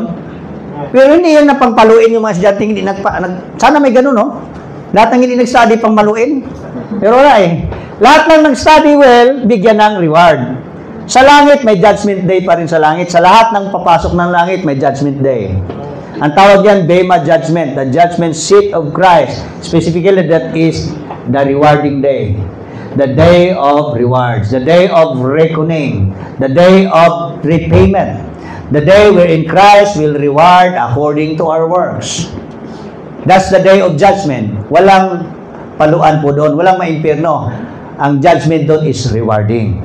Pero hindi yan na pangpaluin yung mga estudyante, hindi sana may ganun, no? Lahat ng hindi nag-study pangmaluin. Pero wala eh. Lahat ng nag-study well, bigyan ng reward. Sa langit, may judgment day pa rin sa langit. Sa lahat ng papasok ng langit, may judgment day. Ang tawag yan, Bema Judgment, the judgment seat of Christ. Specifically, that is the rewarding day. The day of rewards, the day of reckoning, the day of repayment, the day wherein Christ will reward according to our works. That's the day of judgment. Walang paluan po doon, walang maimpyerno. Ang judgment doon is rewarding.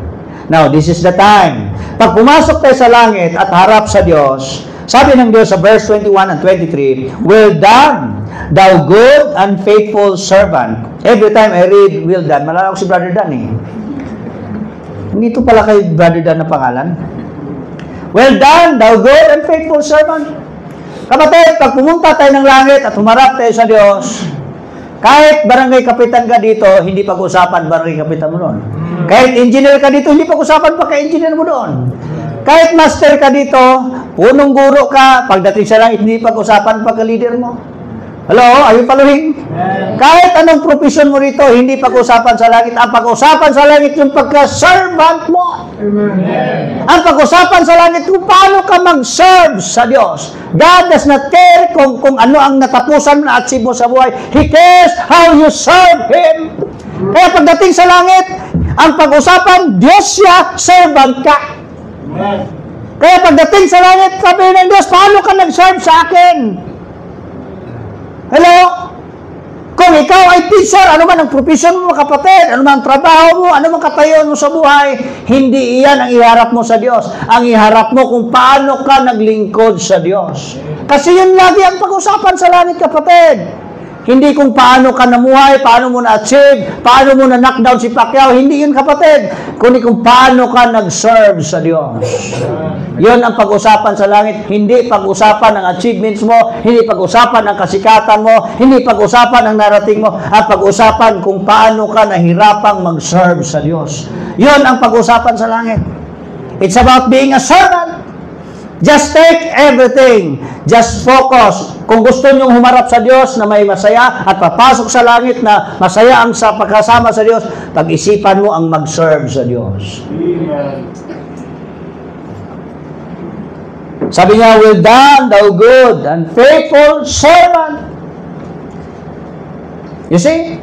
Now, this is the time. Pag pumasok tayo sa langit at harap sa Diyos, sabi ng Diyos sa verse 21 and 23, "Well done, thou good and faithful servant." Every time I read, "well done," malala ko si Brother Dan eh. Hindi ito pala kay Brother Dan na pangalan. "Well done, thou good and faithful servant." Kapatid, pag pumunta tayo ng langit at humarap tayo sa Diyos, kahit barangay kapitan ka dito, hindi pag-usapan barangay kapitan mo doon. Kahit engineer ka dito, hindi pag-usapan pa engineer mo doon. Kahit master ka dito, punong guro ka, pagdating sa langit, hindi pag-usapan pagka-leader mo. Hello? Are you following? Kahit anong profession mo rito, hindi pag-usapan sa langit. Ang pag-usapan sa langit yung pagka-servant mo. Ang pag-usapan sa langit kung paano ka mag-serve sa Diyos. God does not care kung ano ang natapusan mo na achieve mo sa buhay. He cares how you serve Him. Kaya pagdating sa langit, ang pag-usapan, Diyos siya, servant ka. Kaya pagdating sa langit, sabi ng Diyos, paano ka nag-serve sa akin? Hello? Kung ikaw ay teacher, ano man ang profession mo, kapatid, ano man ang trabaho mo, ano man katayon mo sa buhay, hindi iyan ang iharap mo sa Diyos. Ang iharap mo kung paano ka naglingkod sa Diyos. Kasi yun lagi ang pag-usapan sa langit, kapatid. Hindi kung paano ka namuhay, paano mo na-achieve, paano mo na-knockdown si Pacquiao. Hindi yun, kapatid. Kundi kung paano ka nag-serve sa Diyos. Yun ang pag-usapan sa langit. Hindi pag-usapan ang achievements mo, hindi pag-usapan ang kasikatan mo, hindi pag-usapan ang narating mo, at pag-usapan kung paano ka nahirapang mag-serve sa Diyos. Yun ang pag-usapan sa langit. It's about being a servant. Just take everything. Just focus. Kung gusto nyong humarap sa Diyos na may masaya at papasok sa langit na masaya ang sa pagkasama sa Diyos, pag-isipan mo ang mag-serve sa Diyos. Sabi niya, "Well done, thou good and faithful servant." You see?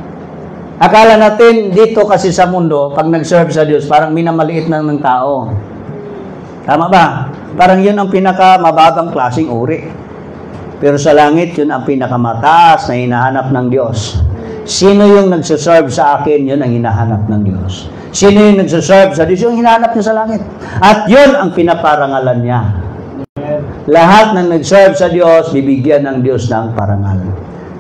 Akala natin dito kasi sa mundo, pag nag-serve sa Diyos, parang minamaliit na ng tao. Tama ba? Parang yun ang pinakamababang klaseng uri. Pero sa langit, yun ang pinakamataas na hinahanap ng Diyos. Sino yung nagsaserve sa akin, yun ang hinahanap ng Diyos. Sino yung nagsaserve sa Diyos, yung hinahanap niya sa langit. At yun ang pinaparangalan niya. Lahat ng nag-serve sa Diyos, bibigyan ng Diyos ng parangal.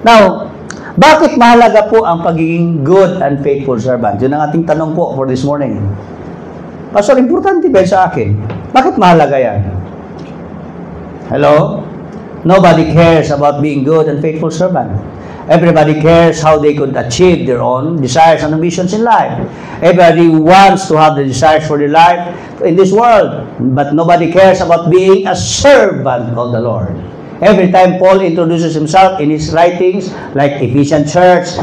Now, bakit mahalaga po ang pagiging good and faithful servant? Yun ang ating tanong po for this morning. Pastor, importante ba sa akin? Bakit mahalaga yan? Hello? Nobody cares about being good and faithful servant. Everybody cares how they could achieve their own desires and ambitions in life. Everybody wants to have the desires for their life in this world. But nobody cares about being a servant of the Lord. Every time Paul introduces himself in his writings, like Ephesian church,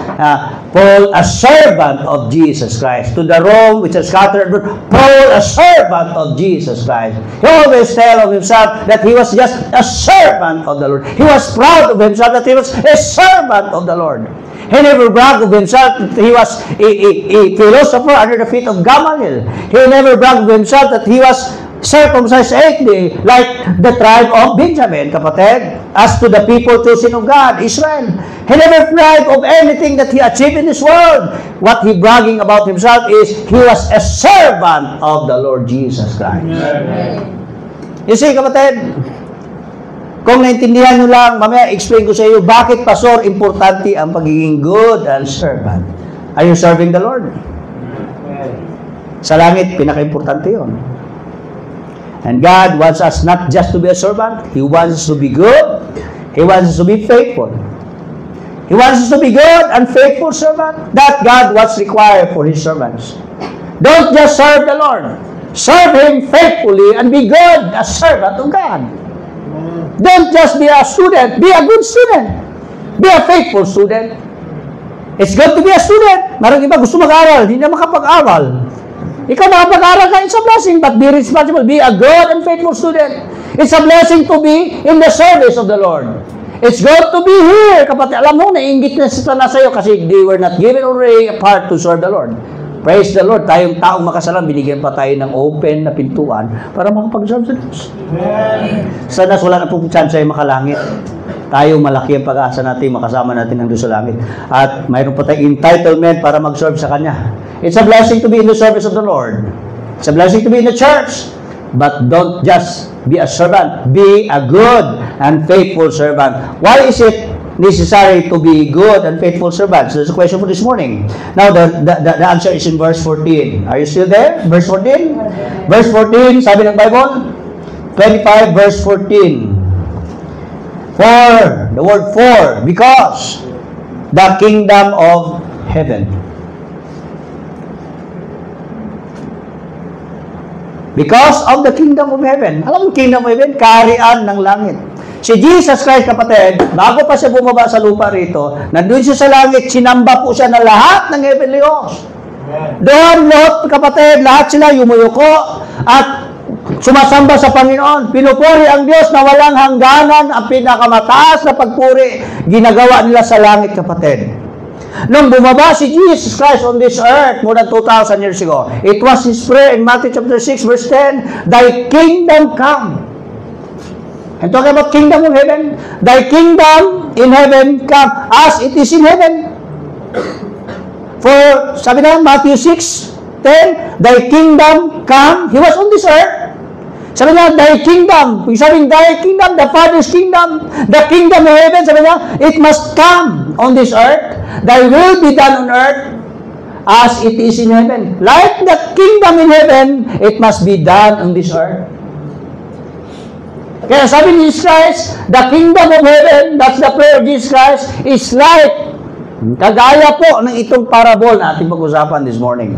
Paul, a servant of Jesus Christ. To the Rome, which is scattered, Paul, a servant of Jesus Christ. He always tells of himself that he was just a servant of the Lord. He was proud of himself that he was a servant of the Lord. He never bragged of himself that he was a philosopher under the feet of Gamaliel. He never bragged of himself that he was circumcised 8 days, like the tribe of Benjamin, kapatid. As to the people chosen of God, Israel, he never bragged of anything that he achieved in this world. What he bragging about himself is he was a servant of the Lord Jesus Christ. You see, kapatid, kung naintindihan nyo lang, mamaya explain ko sa iyo bakit, Pastor, importante ang pagiging good and servant. Are you serving the Lord? Sa langit, pinaka-importante yun. And God wants us not just to be a servant. He wants us to be good. He wants us to be faithful. He wants us to be good and faithful servant. That God what's required for His servants. Don't just serve the Lord. Serve Him faithfully and be good as servant of God. Don't just be a student. Be a good student. Be a faithful student. It's good to be a student. Marang iba gusto mag-aral, hindi na makapag-aral. Ikaw makapag-aral ka, it's a blessing, but be responsible. Be a good and faithful student. It's a blessing to be in the service of the Lord. It's good to be here. Kapatid, alam mo, naiingit na sila na sa'yo kasi they were not given already a part to serve the Lord. Praise the Lord. Tayong taong makasalan, binigyan pa tayo ng open na pintuan para makapag-serve sa Diyos. Sana wala na po chance ay makalangit. Tayo malaki ang pag-asa natin, makasama natin ang Diyos sa langit. At mayroon pa tayong entitlement para mag-serve sa Kanya. It's a blessing to be in the service of the Lord. It's a blessing to be in the church. But don't just be a servant. Be a good and faithful servant. Why is it necessary to be good and faithful servants? That's a question for this morning. Now, the answer is in verse 14. Are you still there? Verse 14? Verse 14, sabi ng Bible, 25 verse 14. For, the word for, because the kingdom of heaven. Because of the kingdom of heaven. Alam mo, kingdom of heaven, kaharian ng langit. Si Jesus Christ, kapatid, bago pa siya bumaba sa lupa rito, nandun siya sa langit, sinamba po siya na lahat ng heavenly host. Doon, lahat, kapatid, lahat sila yumuyuko at sumasamba sa Panginoon. Pinupuri ang Diyos na walang hangganan, ang pinakamataas na pagpuri, ginagawa nila sa langit, kapatid. Nung bumaba si Jesus Christ on this earth more than 2,000 years ago, it was His prayer in Matthew chapter 6 verse 10, Thy kingdom come. And talking about kingdom of heaven, Thy kingdom in heaven come as it is in heaven. For, sabi na, Matthew 6:10, Thy kingdom come. He was on this earth. Sabi na, Thy kingdom. Kung sabi Thy kingdom, the Father's kingdom, the kingdom of heaven, sabi na, it must come on this earth. Thy will be done on earth as it is in heaven. Like the kingdom in heaven, it must be done on this earth. Kaya sabi ni Jesus Christ, the kingdom of heaven, that's the prayer of Jesus Christ, is like, kagaya po ng itong parable na ating pag-usapan this morning.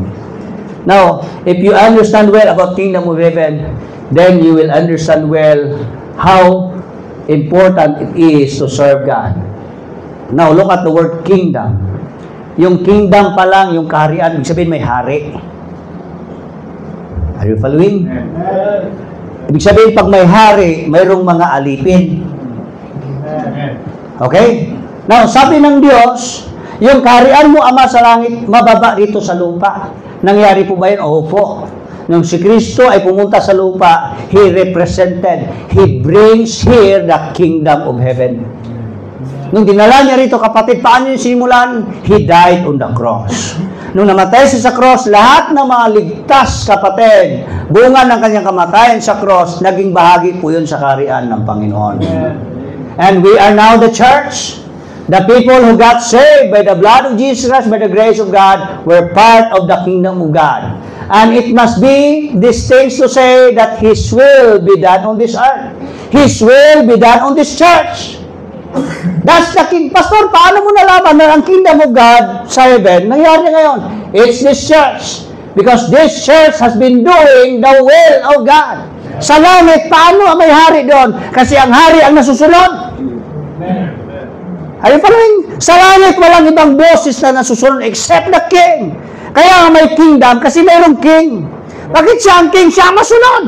Now, if you understand well about kingdom of heaven, then you will understand well how important it is to serve God. Now, look at the word kingdom. Yung kingdom pa lang, yung kaharian, ibig sabihin may hari. Are you following? Ibig sabihin, pag may hari, mayroong mga alipin. Okay? Now, sabi ng Diyos, yung kaharian mo, Ama sa langit, mababa rito sa lupa. Nangyari po ba yun? Opo. Nung si Kristo ay pumunta sa lupa, He represented, He brings here the kingdom of heaven. Nung dinala niya rito, kapatid, paano yung simulan? He died on the cross. Nung namatay siya sa cross, lahat ng mga ligtas, kapatid, bunga ng kanyang kamatayan sa cross, naging bahagi po yun sa kaharian ng Panginoon. And we are now the church. The people who got saved by the blood of Jesus Christ, by the grace of God, were part of the kingdom of God. And it must be these things to say that His will be done on this earth. His will be done on this church. That's the king. Pastor, paano mo nalaman na ang kingdom of God sa heaven nangyari ngayon? It's this church. Because this church has been doing the will of God. Sa langit, paano may hari doon? Kasi ang hari ang nasusunod. Ay, paano sa langit, walang ibang boses na nasusunod except the king. Kaya may kingdom kasi mayroong king. Bakit siya ang king? Siya ang masunod.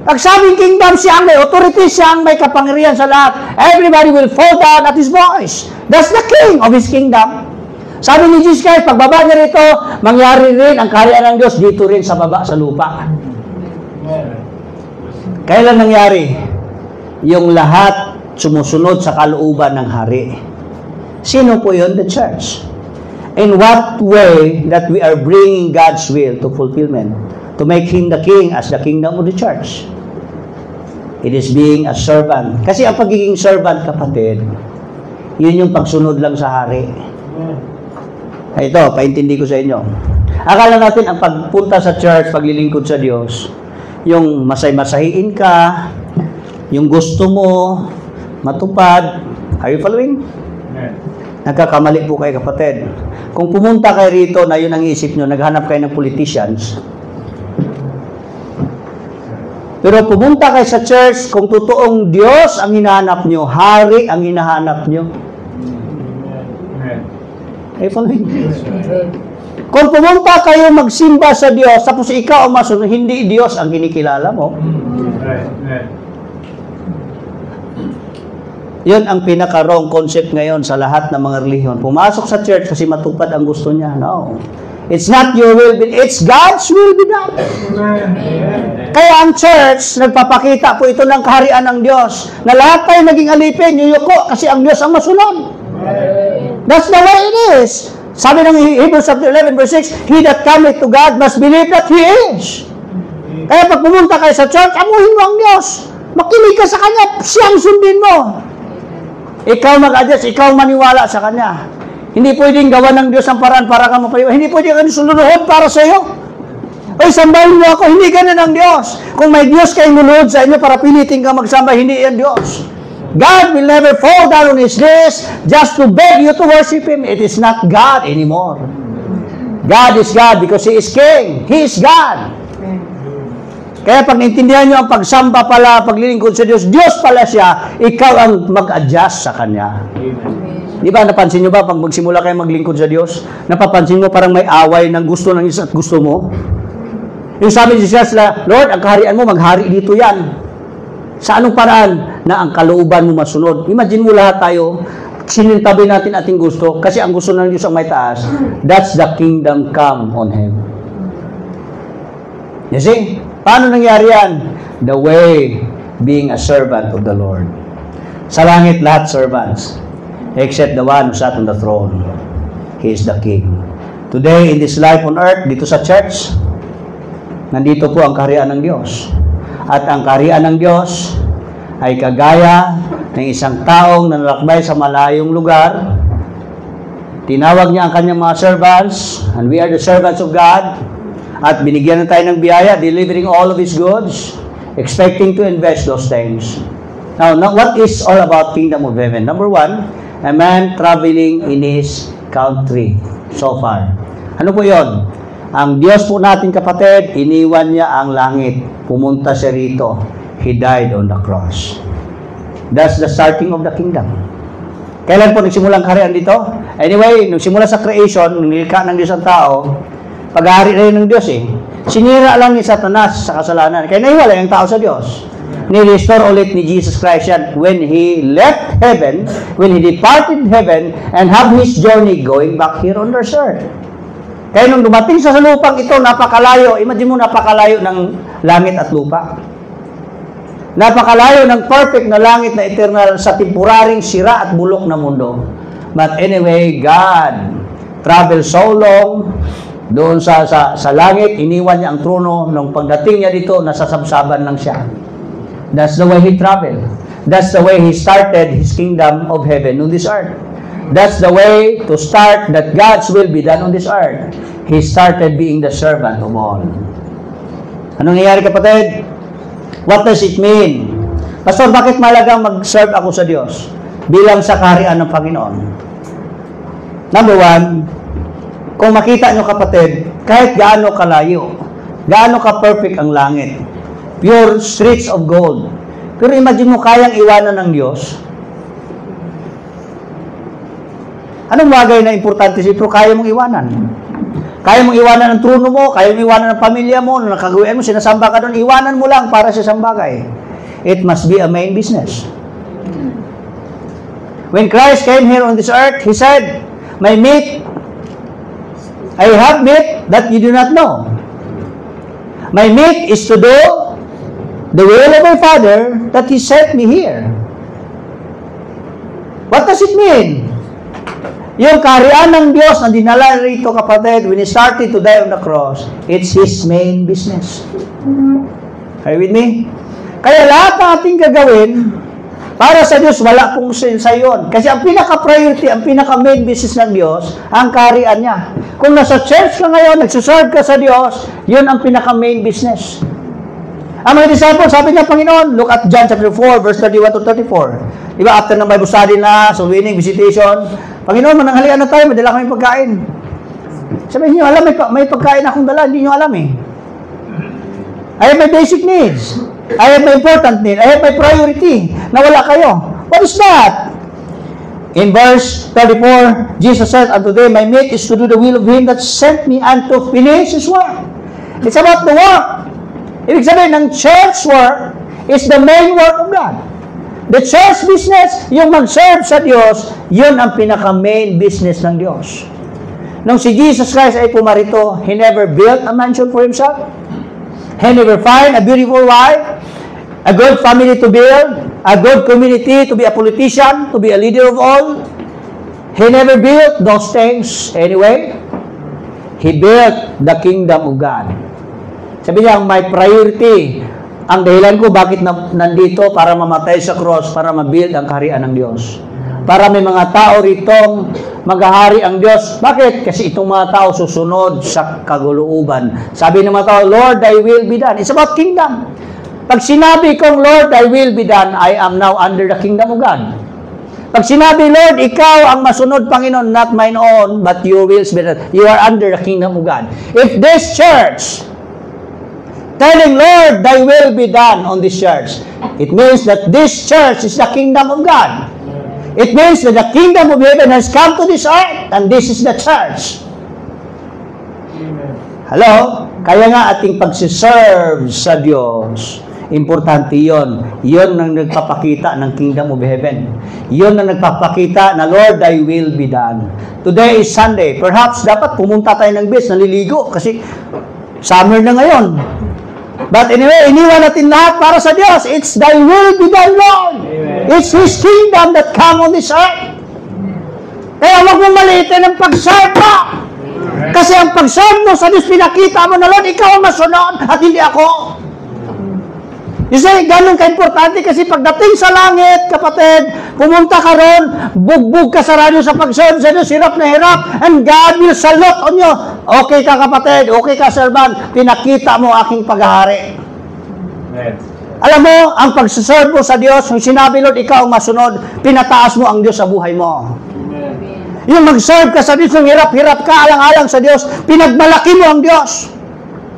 Pag sabing kingdom, siya ang may authority, siya ang may kapangyarihan sa lahat. Everybody will fall down at His voice. That's the king of His kingdom. Sabi ni Jesus Christ, pagbaba niya rito, mangyari rin ang kaharian ng Diyos dito rin sa baba, sa lupa. Kailan nangyari? Yung lahat sumusunod sa kalooban ng hari. Sino po yun? The church. In what way that we are bringing God's will to fulfillment? To make Him the king as the kingdom of the church. It is being a servant. Kasi ang pagiging servant, kapatid, yun yung pagsunod lang sa hari. Ito, paintindi ko sa inyo. Akala natin ang pagpunta sa church, paglilingkod sa Diyos, yung masay-masahiin ka, yung gusto mo, matupad. Are you following? Nagkakamali po kayo, kapatid. Kung pumunta kayo rito na yun ang isip nyo, naghanap kayo ng politicians. Pero pumunta kayo sa church, kung totoong Diyos ang hinahanap nyo, hari ang hinahanap nyo. Are you following? Kung pumunta kayo magsimba sa Diyos, tapos ikaw ang masunod, hindi Diyos ang kinikilala mo. Yun ang pinaka-wrong concept ngayon sa lahat ng mga relihiyon. Pumasok sa church kasi matupad ang gusto niya. No. It's not your will, it's God's will be done. Kaya ang church, nagpapakita po ito ng kaharian ng Diyos, na lahat tayo naging alipin, yuyuko, kasi ang Diyos ang masunod. That's the way it is. Sabi ng Hebrews 11 verse 6, He that cometh to God must believe that He is. Kaya pag pumunta kayo sa church, amuhin mo ang Diyos. Makinig ka sa Kanya, siyang sundin mo. Ikaw mag-adjust, ikaw maniwala sa Kanya. Hindi pwedeng gawa ng Diyos ang paraan para ka mapaliwan. Hindi pwedeng ka sunod para sa iyo. Ay, sambahin mo ako. Hindi ganun ang Diyos. Kung may Diyos kayong nunod sa inyo para pilitin ka magsamba, hindi yan Diyos. God will never fall down on His knees just to beg you to worship Him. It is not God anymore. God is God because He is King. He is God. Kaya pag naintindihan nyo ang pagsamba pala, paglilingkod sa Diyos, Diyos pala siya, ikaw ang mag-adjust sa Kanya. Di ba, napansin nyo ba, pag magsimula kayo maglingkod sa Diyos, napapansin mo parang may away ng gusto ng isa at gusto mo? Yung sabi ni Jesus na, Lord, ang kaharian mo, maghari dito yan. Sa anong paraan na ang kalooban mo masunod? Imagine mo lahat tayo, sinintabi natin ating gusto, kasi ang gusto ng Diyos ang may taas. That's the kingdom come on Him. You see? Paano nangyari yan? The way being a servant of the Lord. Sa langit, lahat servants. Except the one who sat on the throne. He is the King. Today, in this life on earth, dito sa church, nandito po ang kaharian ng Diyos. At ang kaharian ng Diyos ay kagaya ng isang taong nanlalakbay sa malayong lugar. Tinawag niya ang kanyang mga servants, and we are the servants of God. At binigyan na tayo ng biyaya, delivering all of His goods, expecting to invest those things. Now, what is all about Kingdom of Heaven? Number one, a man traveling in his country so far. Ano po yon? Ang Diyos po natin, kapatid, iniwan niya ang langit. Pumunta siya rito. He died on the cross. That's the starting of the kingdom. Kailan po nagsimulang kaharian dito? Anyway, nung simula sa creation, nung nilikha ng Diyos ang tao, pag-ahari rin ng Diyos eh. Sinira lang ni Satanas sa kasalanan. Kaya nahiwalay ang tao sa Diyos. Ni-restore ulit ni Jesus Christ yan when He left heaven, when He departed heaven, and have His journey going back here on earth. Kaya nung dumating sa lupang ito, napakalayo. Imagine mo, napakalayo ng langit at lupa. Napakalayo ng perfect na langit na eternal sa temporaring sira at bulok na mundo. But anyway, God traveled so long doon sa langit, iniwan niya ang trono. Nung pagdating niya dito, nasasabsaban lang siya. That's the way He traveled. That's the way He started His kingdom of heaven on this earth. That's the way to start that God's will be done on this earth. He started being the servant of all. Anong nangyari, kapatid? What does it mean? Pastor, bakit malagang mag-serve ako sa Diyos bilang sa kaharian ng Panginoon? Number one, kung makita nyo, kapatid, kahit gaano kalayo, gaano ka-perfect ang langit, pure streets of gold, pero imagine mo kayang iwanan ng Diyos. Anong bagay na importante siya, pero kaya mong iwanan? Kaya mong iwanan ang trono mo, kaya mong iwanan ang pamilya mo, nung nakagawian mo, sinasamba ka doon, iwanan mo lang para sa isang bagay. It must be a main business. When Christ came here on this earth, He said, "My meat, I have meat that you do not know. My meat is to do the will of my Father that He sent me here." What does it mean? Yung kaharian ng Diyos na dinala rito, kapatid, when He started to die on the cross, it's His main business. Are you with me? Kaya lahat ng ating gagawin, para sa Diyos, wala pong sa yun. Kasi ang pinaka-priority, ang pinaka-main business ng Diyos, ang kaharian niya. Kung nasa church ka ngayon, nagsuserve ka sa Diyos, yun ang pinaka-main business. Ang mga disciples, sabi niya, Panginoon, look at John chapter 4, verse 31 to 34. Diba, after ng Bible study na, so winning, visitation, Panginoon, mananghalian na tayo, may dala kami pagkain. Sabi niyo, alam, may pagkain akong dala, hindi niyo alam eh. I have my basic needs. I have my important need. I have my priority. Nawala kayo. What is that? In verse 34, Jesus said unto them, "My meat is to do the will of Him that sent me and to finish His work." It's about the work. Ibig sabihin, ng church work is the main work of God. The church business, yung mag-serve sa Diyos, yun ang pinaka-main business ng Diyos. Nung si Jesus Christ ay pumarito, He never built a mansion for Himself. He never find a beautiful wife, a good family to build, a good community to be a politician, to be a leader of all. He never built those things anyway. He built the kingdom of God. Sabi niya, my priority, ang dahilan ko bakit nandito para mamatay sa cross, para ma-build ang kaharian ng Diyos. Para may mga tao ritong maghahari ang Diyos. Bakit? Kasi itong mga tao susunod sa kaguluuban. Sabi ng mga tao, Lord, Thy will be done. It's about kingdom. Pag sinabi kong, Lord, Thy will be done, I am now under the kingdom of God. Pag sinabi, Lord, Ikaw ang masunod, Panginoon, not mine own, but Your will be done, you are under the kingdom of God. If this church telling, Lord, Thy will be done on this church, it means that this church is the kingdom of God. It means that the kingdom of heaven has come to this earth, and this is the church. Hello? Kaya nga ating pagsiserve sa Diyos, importante yon. Yon ang nagpapakita ng kingdom of heaven. Yon ang nagpapakita na, Lord, Thy will be done. Today is Sunday. Perhaps dapat pumunta tayo ng beach, naliligo, kasi summer na ngayon. But anyway, iniwan natin lahat para sa Diyos. It's Thy will be done, Lord. Amen. It's His kingdom that come on this earth. Kaya huwag mong maliitin ang pag-serve mo. Kasi ang pag-serve mo sa Diyos, pinakita mo na, Lord, Ikaw ang masunod at hindi ako. You see, ganun ka-importante kasi pagdating sa langit, kapatid, pumunta ka ron, bugbog ka sa radyo sa pag-serve sa Diyos, hirap na hirap, and God will salute on you. Okay ka, kapatid, okay ka, servant, pinakita mo aking paghahari. Alam mo, ang pag-serve mo sa Diyos, yung sinabi, Lord, Ikaw ang masunod, pinataas mo ang Diyos sa buhay mo. Yung mag-serve ka sa Diyos, yung hirap-hirap ka, alang-alang sa Diyos, pinagmalaki mo ang Diyos.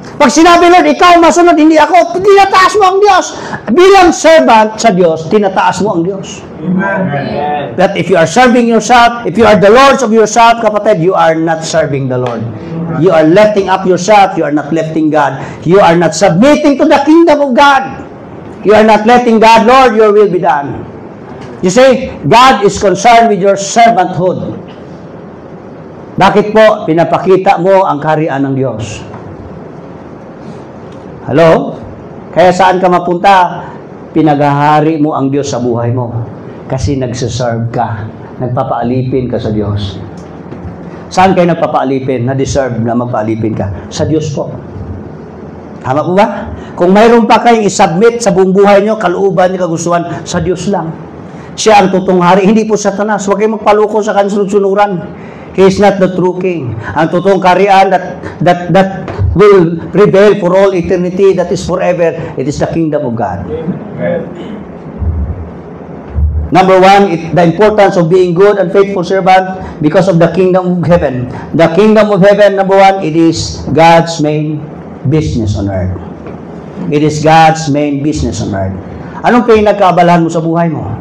Pag sinabi, Lord, Ikaw masunod, hindi ako, tinataas mo ang Diyos. Bilang servant sa Diyos, tinataas mo ang Diyos. Amen. That if you are serving yourself, if you are the lords of yourself, kapatid, you are not serving the Lord. You are lifting up yourself, you are not lifting God. You are not submitting to the kingdom of God. You are not letting God, Lord, Your will be done. You see, God is concerned with your servanthood. Bakit po pinapakita mo ang kaharian ng Diyos? Hello? Kaya saan ka mapunta? Pinaghahari mo ang Diyos sa buhay mo. Kasi nagsiserve ka. Nagpapaalipin ka sa Diyos. Saan kayo nagpapaalipin? Na-deserve na magpaalipin ka? Sa Diyos po. Tama po ba? Kung mayroon pa kayong isubmit sa buong buhay nyo, kalooban nyo, kagustuhan, sa Diyos lang. Siya ang totoong hari, hindi po Satanas. Huwag kayong magpaluko sa kanyang sunuran. He is not the true king. Ang totoong kaharian that will prevail for all eternity, that is forever, it is the kingdom of God. Number one, the importance of being good and faithful servant because of the kingdom of heaven. The kingdom of heaven, number one, it is God's main business on earth. It is God's main business on earth. Anong pinagkaabalahan mo sa buhay mo?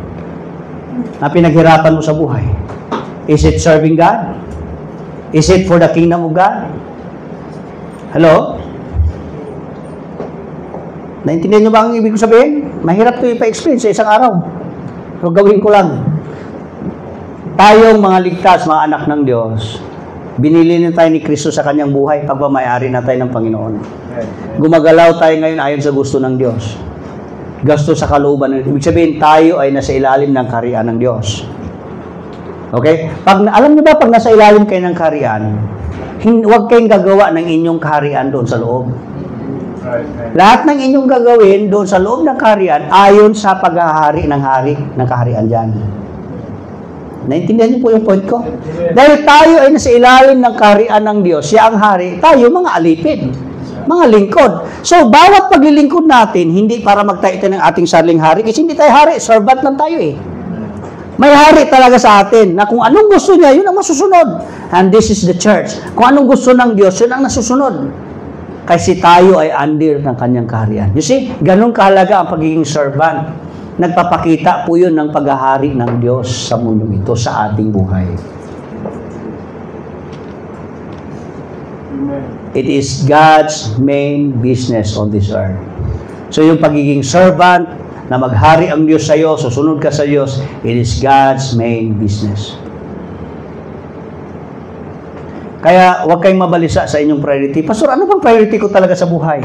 Ang pinaghirapan mo sa buhay? Is it serving God? Is it for the kingdom of God? Hello? Naintindihan niyo ba ang ibig ko sabihin? Mahirap ito ipa-explain sa isang araw. Pero gawin ko lang. Tayong mga ligtas, mga anak ng Diyos, binili na tayo ni Kristo sa kanyang buhay, pagmamayari na tayo ng Panginoon. Gumagalaw tayo ngayon ayon sa gusto ng Diyos. Gasto sa kalooban. Ibig sabihin, tayo ay nasa ilalim ng kaharian ng Diyos. Okay? Alam niyo ba, pag nasa ilalim kayo ng kaharian, huwag kayong gagawa ng inyong kaharian doon sa loob. Lahat ng inyong gagawin doon sa loob ng kaharian, ayon sa paghahari ng kaharian dyan. Naintindihan niyo po yung point ko? Dahil tayo ay nasa ilalim ng kaharian ng Diyos, siya ang hari, tayo mga alipin, mga lingkod. So, bawat paglilingkod natin, hindi para magtayo ng ating sariling hari, kasi hindi tayo hari, servant lang tayo eh. May hari talaga sa atin, na kung anong gusto niya, yun ang masusunod. And this is the church. Kung anong gusto ng Diyos, yun ang nasusunod. Kasi tayo ay under ng kanyang kaharian. You see, ganun kahalaga ang pagiging servant. Nagpapakita po yun ng paghahari ng Diyos sa mundo ito, sa ating buhay. It is God's main business on this earth. So yung pagiging servant, na maghari ang Diyos sa iyo, susunod ka sa Diyos, it is God's main business. Kaya huwag kayong mabalisa sa inyong priority. Pastor, ano bang priority ko talaga sa buhay?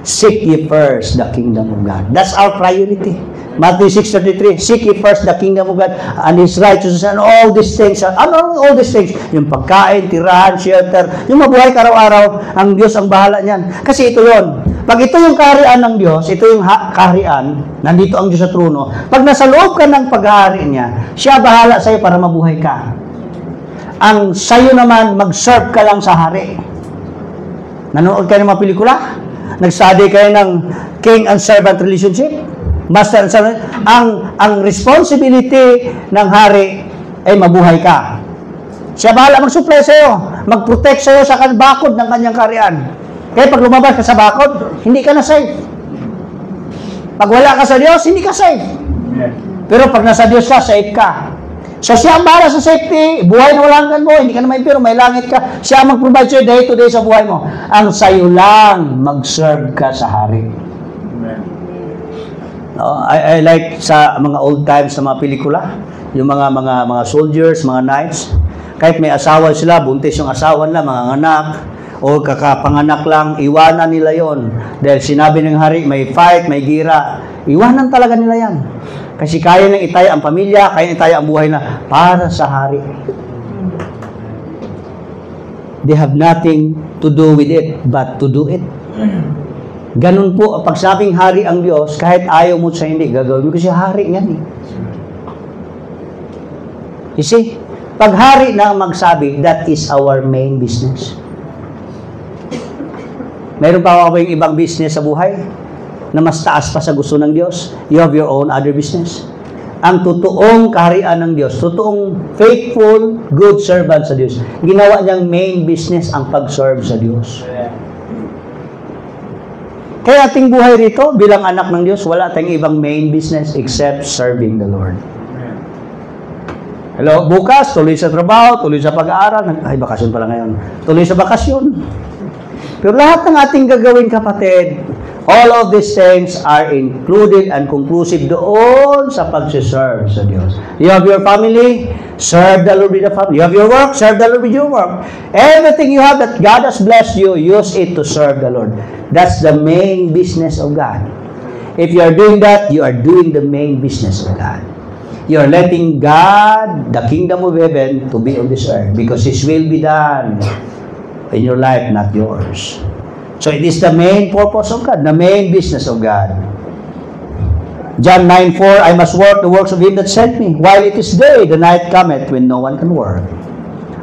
Seek ye first the kingdom of God. That's our priority. Matthew 6:33, seek ye first the kingdom of God and His righteousness and all these things. Ano all these things? Yung pagkain, tirahan, shelter, yung mabuhay ka araw-araw, ang Diyos ang bahala niyan. Kasi ito yon. Pag ito yung kaharian ng Diyos, ito yung kaharian, nandito ang Diyos sa trono, pag nasa loob ka ng paghahari niya, siya bahala sa'yo para mabuhay ka. Ang sa'yo naman, mag-serve ka lang sa hari. Nanonood kayo ng mga pelikula? Nag-study kayo ng king and servant relationship? Master and servant? Ang responsibility ng hari ay mabuhay ka. Siya bahala mag-supply sa'yo, mag-protect sa'yo sa bakod ng kanyang kaharian. Kaya pag lumabas ka sa bakod, hindi ka na safe. Pag wala ka sa Diyos, hindi ka safe. Pero pag nasa Diyos ka, safe ka. So siya ang bahala sa safety, buhay na wala hanggan mo, hindi ka na may pero may langit ka. Siya ang mag-provide sa'yo day to day sa buhay mo. Ang sa'yo lang, mag-serve ka sa hari. No, I like sa mga old times na mga pelikula, yung mga soldiers, mga knights, kahit may asawa sila, buntis yung asawa nila, mga anak, o kakapanganak lang, iwanan nila yon. Dahil sinabi ng hari, may fight, may gira. Iwanan talaga nila yan. Kasi kaya nang itaya ang pamilya, kaya nang itaya ang buhay na para sa hari. They have nothing to do with it, but to do it. Ganun po, pag sabing hari ang Diyos, kahit ayaw mo sa hindi, gagawin mo kasi hari yan eh. You see, pag hari na magsabi, that is our main business. Meron pa ako yung ibang business sa buhay na mas taas pa sa gusto ng Diyos. You have your own other business. Ang totoong kaharian ng Diyos, totoong faithful, good servant sa Diyos, ginawa niyang main business ang pag-serve sa Diyos. Kaya ating buhay rito, bilang anak ng Diyos, wala tayong ibang main business except serving the Lord. Hello, bukas, tuloy sa trabaho, tuloy sa pag-aaral. Ay, bakasyon pala ngayon. Tuloy sa bakasyon. Pero lahat ng ating gagawin, kapatid, all of these things are included and conclusive doon sa pag-serve sa Diyos. You have your family, serve the Lord with the family. You have your work, serve the Lord with your work. Everything you have that God has blessed you, use it to serve the Lord. That's the main business of God. If you are doing that, you are doing the main business of God. You are letting God, the kingdom of heaven, to be on this earth because His will be done in your life, not yours. So it is the main purpose of God, the main business of God. John 9:4, I must work the works of Him that sent me. While it is day, the night cometh when no one can work.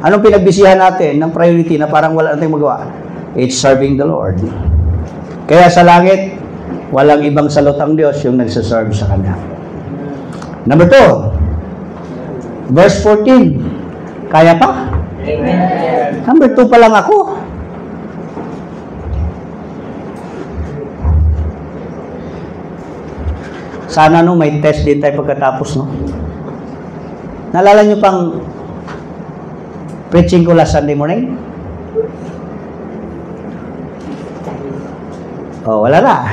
Anong pinagbisihan natin ng priority na parang wala natin magawa? It's serving the Lord. Kaya sa langit, walang ibang salot ang Diyos yung nagsaserve sa Kanya. Number 2, verse 14. Kaya pa? Amen. Number 2 pa lang ako. Sana may test din tayo pagkatapos, no? Naalala nyo pang preaching ko last Sunday morning? Oh, wala na.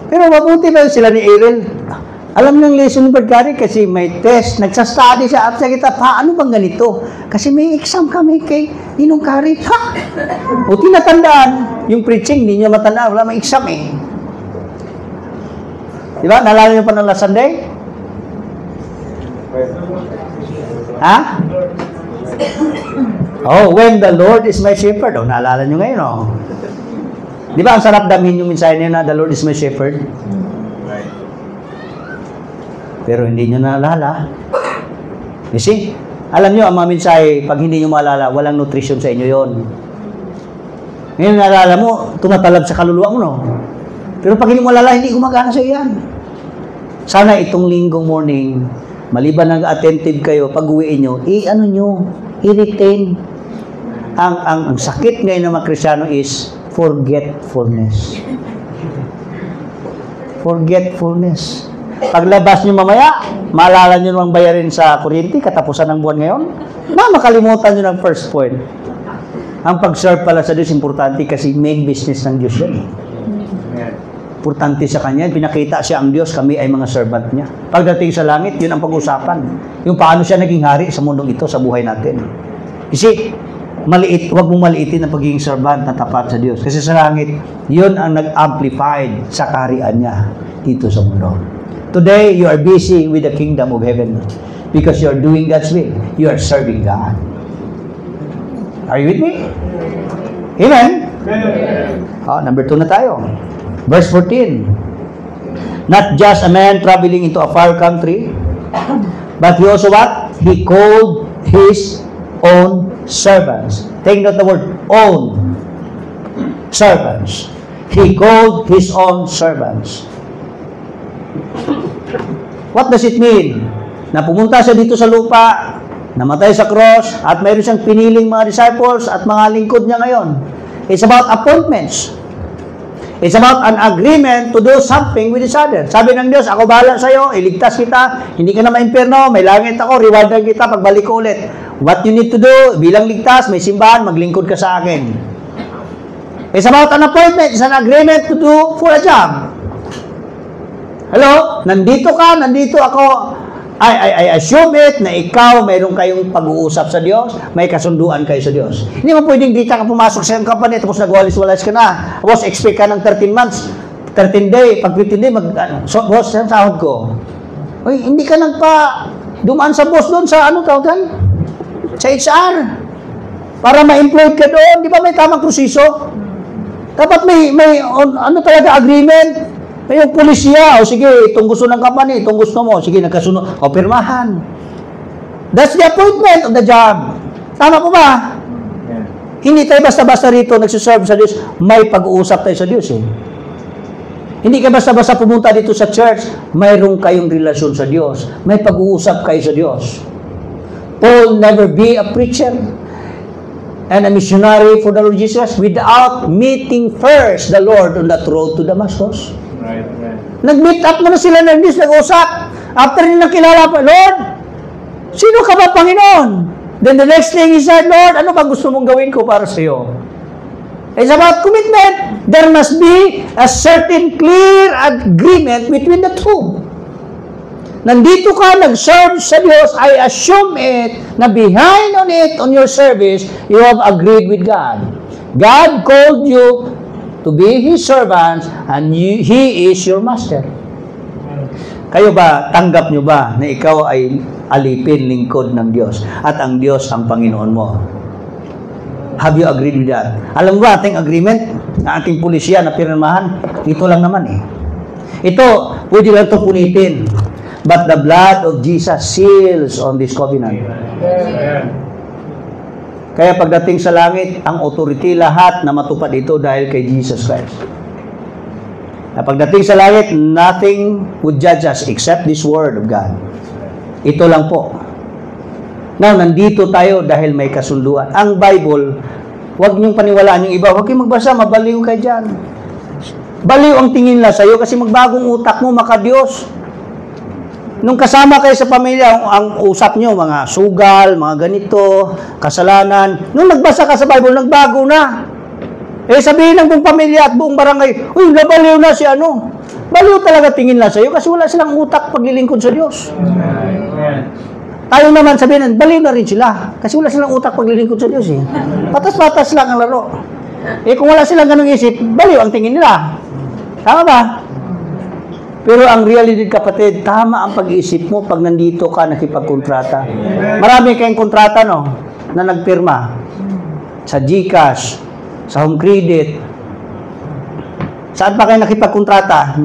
Pero mabuti ba sila ni Ariel? Alam ng lesson ni Gary kasi may test. Nagsastudy siya at sa kita, paano bang ganito? Kasi may exam kami kay Ninong Gary. Ha? O tinatandaan, yung preaching, hindi niya matandaan. Wala may exam eh. Di ba? Naalala niyo pa ng last Sunday? Ha? Oh, when the Lord is my shepherd. Oh, naalala niyo ngayon, oh. Di ba ang sarap damin yung mensahe niya na the Lord is my shepherd? Pero hindi nyo naalala. You see? Alam nyo, ang mga mensahe, pag hindi nyo maalala, walang nutrition sa inyo yon. Ngayon naalala mo, tumatalab sa kaluluwa mo, no? Pero pag hindi mo alala, hindi gumagana sa iyan. Sana itong linggong morning, maliban nag-attentive kayo, pag uwiin nyo, i-retain. Ang sakit ngayon ng mga Kristyano is forgetfulness. Forgetfulness. Paglabas nyo mamaya, maalala nyo namang bayarin sa kuryente, katapusan ng buwan ngayon, na makalimutan nyo ng first point. Ang pag-serve pala sa Diyos, importante kasi main business ng Diyos yan. Importante sa Kanya, pinakita siya ang Diyos, kami ay mga servant niya. Pagdating sa langit, yun ang pag-usapan. Yung paano siya naging hari sa mundong ito, sa buhay natin. Kasi, huwag mong maliitin ang pagiging servant na tapat sa Diyos. Kasi sa langit, yun ang nag-amplified sa kaharian niya dito sa mundo. Today, you are busy with the kingdom of heaven because you are doing God's will. You are serving God. Are you with me? Amen? Number 2 na tayo. Verse 14. Not just a man traveling into a far country, but he also what? He called his own servants. Take note the word own servants. He called his own servants. What does it mean? Na pumunta siya dito sa lupa, namatay sa cross, at mayroon siyang piniling mga disciples at mga lingkod niya ngayon. It's about appointments. It's about an agreement to do something with each other. Sabi ng Diyos, ako bahala sa'yo, iligtas kita, hindi ka na ma-imperno, may langit ako, rewardan kita, pagbalik ko ulit. What you need to do, bilang ligtas, may simbahan, maglingkod ka sa akin. It's about an appointment, it's an agreement to do for a job. Hello? Nandito ka, nandito ako. I assume it na ikaw, mayroon kayong pag-uusap sa Diyos, may kasunduan kayo sa Diyos. Hindi mo pwedeng dito ka pumasok sa company, tapos nagwalis-walis ka na. Tapos expect ka ng 13 months, 13 day, pag 15 day, boss, ang sahod ko. Uy, hindi ka dumaan sa boss doon sa tawagan? Sa HR. Para ma-employed ka doon, di ba may tamang proseso? Dapat may talaga agreement. Yung pulisya, sige, itong gusto ng company, itong gusto mo, sige, nagkasunod, pirmahan. That's the appointment of the job. Tama po ba? Yeah. Hindi tayo basta-basta rito nagsiserve sa Diyos, may pag-uusap tayo sa Diyos eh. Hindi ka basta-basta pumunta dito sa church, mayroon kayong relasyon sa Diyos, may pag-uusap kayo sa Diyos. Paul never be a preacher and a missionary for the Lord Jesus without meeting first the Lord on that road to Damascus. Right. Nag-meet up na sila ng Diyos, nag-usap. After nila nakilala pa, Lord, sino ka ba, Panginoon? Then the next thing he said, Lord, ano ba gusto mong gawin ko para sa iyo? It's about commitment. There must be a certain clear agreement between the two. Nandito ka, nag-serve sa Diyos, I assume it, na behind on it, on your service, you have agreed with God. God called you to be His servants, and He is your master. Kayo ba, tanggap nyo ba na ikaw ay alipin, lingkod ng Diyos, at ang Diyos ang Panginoon mo? Have you agreed with that? Alam mo ba, ating agreement, na ating pulisya na pirmahan, ito lang naman eh. Ito, pwede lang ito punitin. But the blood of Jesus seals on this covenant. Kaya pagdating sa langit, ang authority lahat na matupad ito dahil kay Jesus Christ. Na pagdating sa langit, nothing would judge us except this word of God. Ito lang po. Now, nandito tayo dahil may kasunduan. Ang Bible, huwag niyong paniwalaan yung iba. Huwag kayong magbasa, mabaliw kayo dyan. Baliw ang tingin lang sa'yo kasi magbagong utak mo, makadiyos. Nung kasama kayo sa pamilya, ang usap nyo, mga sugal, mga ganito, kasalanan. Nung nagbasa ka sa Bible, nagbago na. Sabihin ng buong pamilya at buong barangay, uy, nabaliw na si ano. Baliw talaga tingin lang sa'yo kasi wala silang utak paglilingkod sa Diyos. Tayo naman sabihin, baliw na rin sila. Kasi wala silang utak paglilingkod sa Diyos eh. Patas-patas lang ang laro. Kung wala silang ganung isip, baliw ang tingin nila. Tama ba? Pero ang reality, kapatid, tama ang pag-iisip mo pag nandito ka nakipagkontrata. Marami kayong kontrata, no? Na nagpirma. Sa GCash, sa Home Credit. Saan pa kayo nakipagkontrata?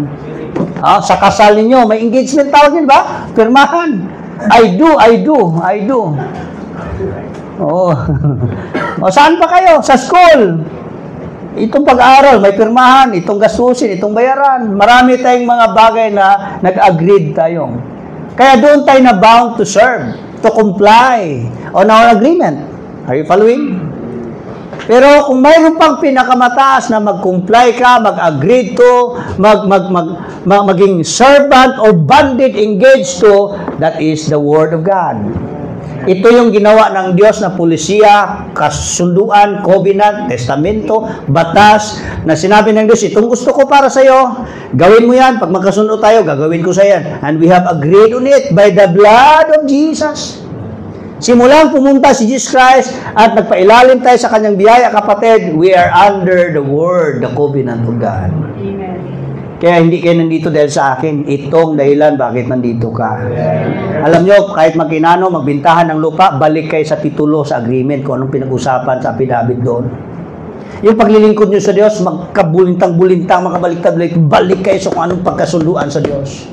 Sa kasal ninyo, may engagement tawag yun ba? Pirmahan. I do. Oo. Saan pa kayo? Sa school. Itong pag-aaral, may pirmahan, itong gastusin, itong bayaran. Marami tayong mga bagay na nag-agreed tayo. Kaya doon tayo na bound to serve, to comply on our agreement. Are you following? Pero kung mayroon pang pinakamataas na mag-comply ka, mag-agree to, maging servant or bonded, engaged to, that is the Word of God. Ito yung ginawa ng Diyos na pulisiya, kasunduan, covenant, testamento, batas, na sinabi ng Diyos, itong gusto ko para sa'yo, gawin mo yan, pag magkasundo tayo, gagawin ko sa'yo yan. And we have agreed on it by the blood of Jesus. Simulang pumunta si Jesus Christ at nagpailalim tayo sa kanyang biyaya, kapatid, we are under the word, the covenant of God. Amen. Kaya hindi kayo nandito dahil sa akin. Itong dahilan bakit nandito ka. Alam nyo, kahit magkinano, magbintahan ng lupa, balik kayo sa titulo, sa agreement, kung anong pinag-usapan sa affidavit doon. Yung paglilingkod nyo sa Diyos, magkabulintang, makabaliktad-balik, balik kayo sa kung anong pagkasunduan sa Diyos.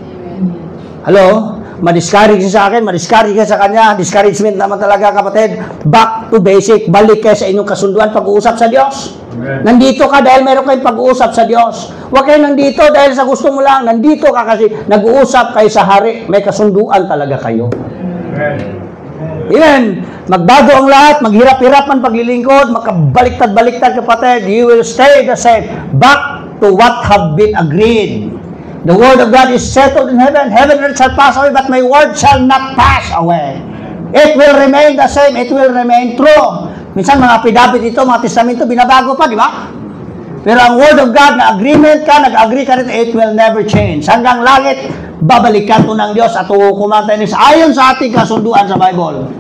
Hello? Ma-discourage sa akin, ma-discourage ka sa kanya, discouragement naman talaga, kapatid. Back to basic, balik kayo sa inyong kasunduan, pag-uusap sa Diyos. Amen. Nandito ka dahil meron kayong pag-uusap sa Diyos. Huwag kayo nandito dahil sa gusto mo lang. Nandito ka kasi nag-uusap kayo sa hari. May kasunduan talaga kayo. Amen. Amen. Magbago ang lahat, maghirap-hirapan paglilingkod, makabaliktad-baliktad, kapatid. You will stay the same. Back to what have been agreed. The word of God is settled in heaven. Heaven and earth shall pass away, but my word shall not pass away. It will remain the same. It will remain true. Minsan mga affidavit ito, mga testamento, binabago pa, di ba? Pero ang word of God, na agreement ka, nag-agree ka rin, it will never change. Hanggang langit, babalikan to ng Diyos at hukuman tayo ayon sa ating kasunduan sa Bible.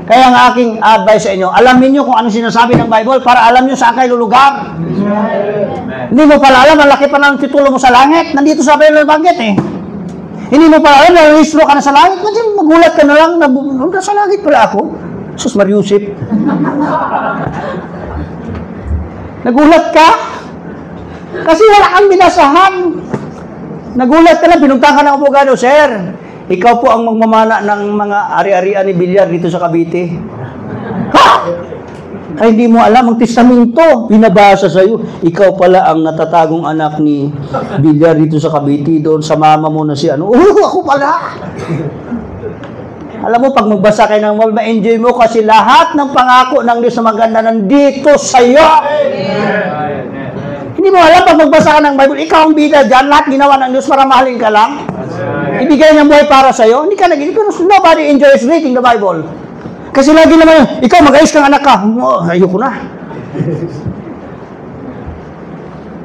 Kaya ang aking advice sa inyo, alamin nyo kung ano sinasabi ng Bible para alam nyo saan kayo lulugar. Hindi mo pala alam, ang laki pa ng titulo mo sa langit. Nandito sa Bible banggit eh. Hindi mo pala alam, nalistro ka na sa langit. Magulat ka na lang, nasa langit pala ako. Sus Mariusip. Nagulat ka? Kasi wala kang binasahan. Nagulat ka lang, pinuntahan ka ng abogado, sir. Ikaw po ang magmamana ng mga ari-arian ni Bilyar dito sa Cavite. Ha? Ay, hindi mo alam, ang testamento, pinabasa sa'yo. Ikaw pala ang natatagong anak ni Bilyar dito sa Cavite, doon sa mama mo na si ano. Ako pala! Alam mo, pag magbasa kayo ng Bible, ma-enjoy mo kasi lahat ng pangako ng Diyos na maganda nandito sa'yo. Hindi mo alam, pag magbasa ka ng Bible, ikaw ang bida dyan, lahat ginawa ng Diyos para mahalin ka lang. Ibigay niyang buhay para sa'yo. Hindi ka naging, pero nobody enjoys reading the Bible. Kasi lagi naman, ikaw mag-ayos kang anak ka. Oh, ayoko na.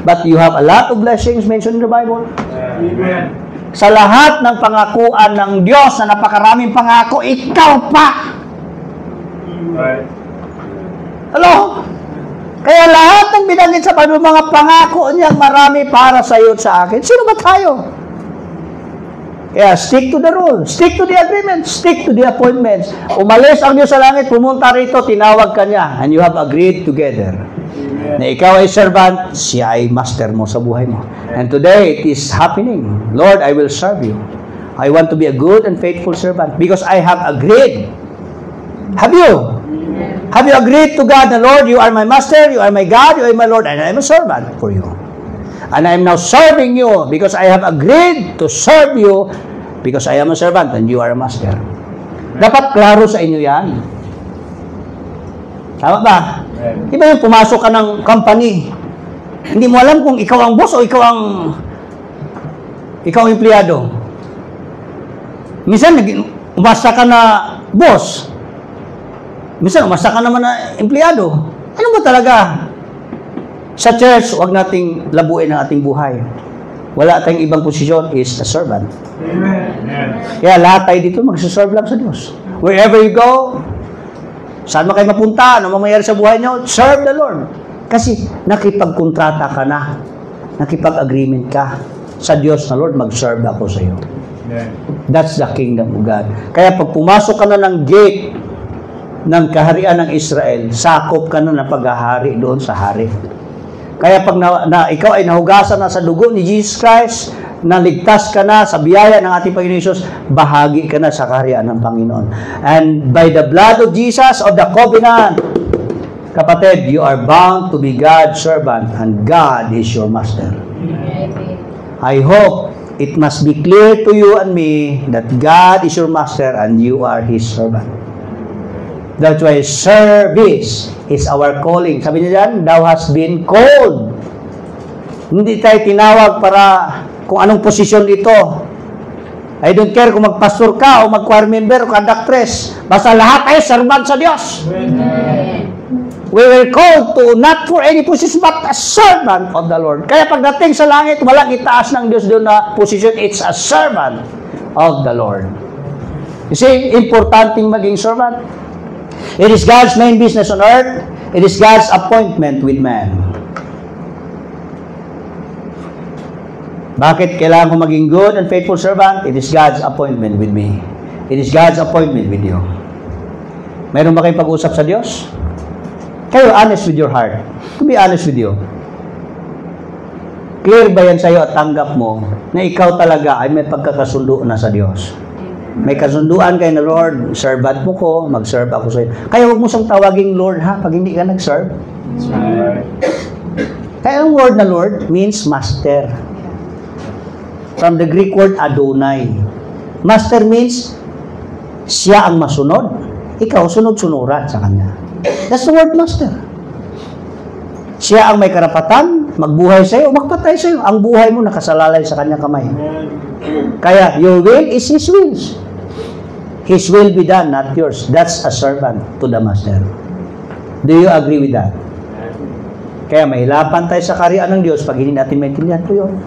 But you have a lot of blessings mentioned in the Bible. Amen. Sa lahat ng pangakuan ng Diyos na napakaraming pangako, ikaw pa. Hello? Kaya lahat ng binanggit sa Bible, mga pangako niyang marami para sa iyo at sa akin. Sino ba tayo? Kaya stick to the rule, stick to the agreement, stick to the appointments. Umalis ang Diyos sa langit, pumunta rito, tinawag ka niya, and you have agreed together na ikaw ay servant, siya ay master mo sa buhay mo. And today, it is happening. Lord, I will serve you. I want to be a good and faithful servant because I have agreed. Have you? Have you agreed to God na, Lord, you are my master, you are my God, you are my Lord, and I am a servant for you. And I am now serving you because I have agreed to serve you because I am a servant and you are a master. Dapat klaro sa inyo yan. Tama ba? Iba yung pumasok ka ng company. Hindi mo alam kung ikaw ang boss o ikaw ang empleyado. Minsan, umasa ka na boss. Minsan, umasa ka naman na empleyado. Ano ba talaga? Sa church, huwag nating labuin ang ating buhay. Wala tayong ibang posisyon, is a servant. Amen. Kaya lahat tayo dito magsaserve lang sa Diyos. Wherever you go, saan man kayo mapunta, ano mangyayari sa buhay nyo, serve the Lord. Kasi nakipagkontrata ka na, nakipag-agreement ka sa Diyos na, Lord, mag-serve ako sa iyo. That's the kingdom of God. Kaya pag pumasok ka na ng gate ng kaharian ng Israel, sakop ka na ng paghahari doon sa hari. Kaya pag ikaw ay nahugasan na sa dugo ni Jesus Christ, naligtas ka na sa biyaya ng ating Panginoon Jesus, bahagi ka na sa kaharian ng Panginoon. And by the blood of Jesus, of the covenant, kapatid, you are bound to be God's servant and God is your master. I hope it must be clear to you and me that God is your master and you are His servant. That's why service is our calling. Sabi niya dyan, thou hast been called. Hindi tayo tinawag para kung anong posisyon dito. I don't care kung magpastor ka o mag-choir member o conductress. Basta lahat tayo servant sa Diyos. Amen. We were called to not for any position but a servant of the Lord. Kaya pagdating sa langit, walang itaas ng Diyos doon na position. It's a servant of the Lord. You see, importanteng maging servant. It is God's main business on earth. It is God's appointment with man. Bakit kailangan ko maging good and faithful servant? It is God's appointment with me. It is God's appointment with you. Mayroon ba kayong pag-usap sa Diyos? Kayo honest with your heart. To be honest with you. Clear ba yan sa'yo at tanggap mo na ikaw talaga ay may pagkakasundo na sa Diyos? May kasunduan kayo na, Lord, servant mo ko, mag-serve ako sa iyo. Kaya huwag mo siyang tawaging Lord, ha, pag hindi ka nag-serve. Kaya ang word na Lord means master. From the Greek word Adonai. Master means siya ang masunod. Ikaw, sunod-sunuran sa kanya. That's the word master. Siya ang may karapatan, magbuhay sa iyo, magpatay sa iyo. Ang buhay mo nakasalalay sa kanyang kamay. Kaya, your will is His will. His will be done, not yours. That's a servant to the master. Do you agree with that? Kaya mahilapan tayo sa kaharian ng Diyos pag hindi natin maintindihan po yun.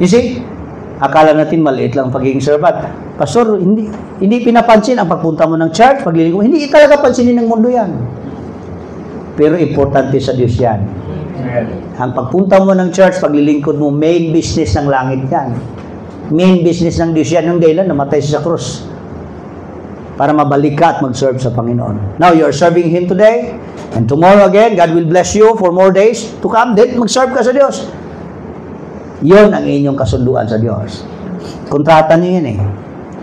You see, akala natin maliit lang pagiging servant. Pastor, hindi pinapansin ang pagpunta mo ng church, paglilingkod. Hindi talaga pansinin ng mundo yan. Pero importante sa Diyos yan. Ang pagpunta mo ng church, paglilingkod mo, main business ng langit yan. Main business ng Diyos yan. Yung dahilan, namatay siya sa krus. Para mabalik ka at mag-serve sa Panginoon. Now, you are serving Him today. And tomorrow again, God will bless you for more days to come. Then, mag-serve ka sa Diyos. Yun ang inyong kasunduan sa Diyos. Kontrata niyo yun eh.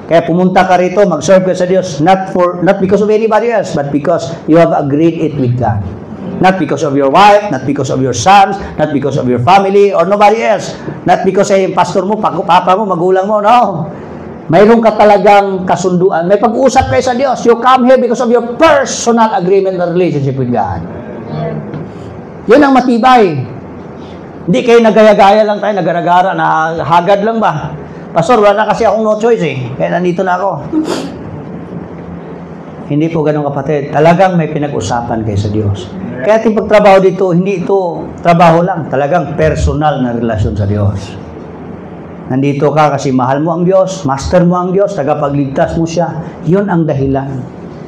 Kaya pumunta ka rito, mag-serve ka sa Diyos. Not because of anybody else, but because you have agreed it with God. Not because of your wife, not because of your sons, not because of your family, or nobody else. Not because ay pastor mo, papa mo, magulang mo, no. Mayroon ka talagang kasunduan. May pag-uusap kayo sa Diyos. You come here because of your personal agreement and relationship with God. Yun ang matibay. Hindi kayo nagaya-gaya lang tayo, nagaragara, na hagad lang ba? Pastor, wala kasi akong no choice eh. Kaya nandito na ako. Hindi po ganun kapatid. Talagang may pinag-usapan kayo sa Diyos. Kaya ating pagtrabaho dito, hindi ito trabaho lang. Talagang personal na relasyon sa Diyos. Nandito ka kasi mahal mo ang Diyos, master mo ang Diyos, tagapagligtas mo siya. Yun ang dahilan.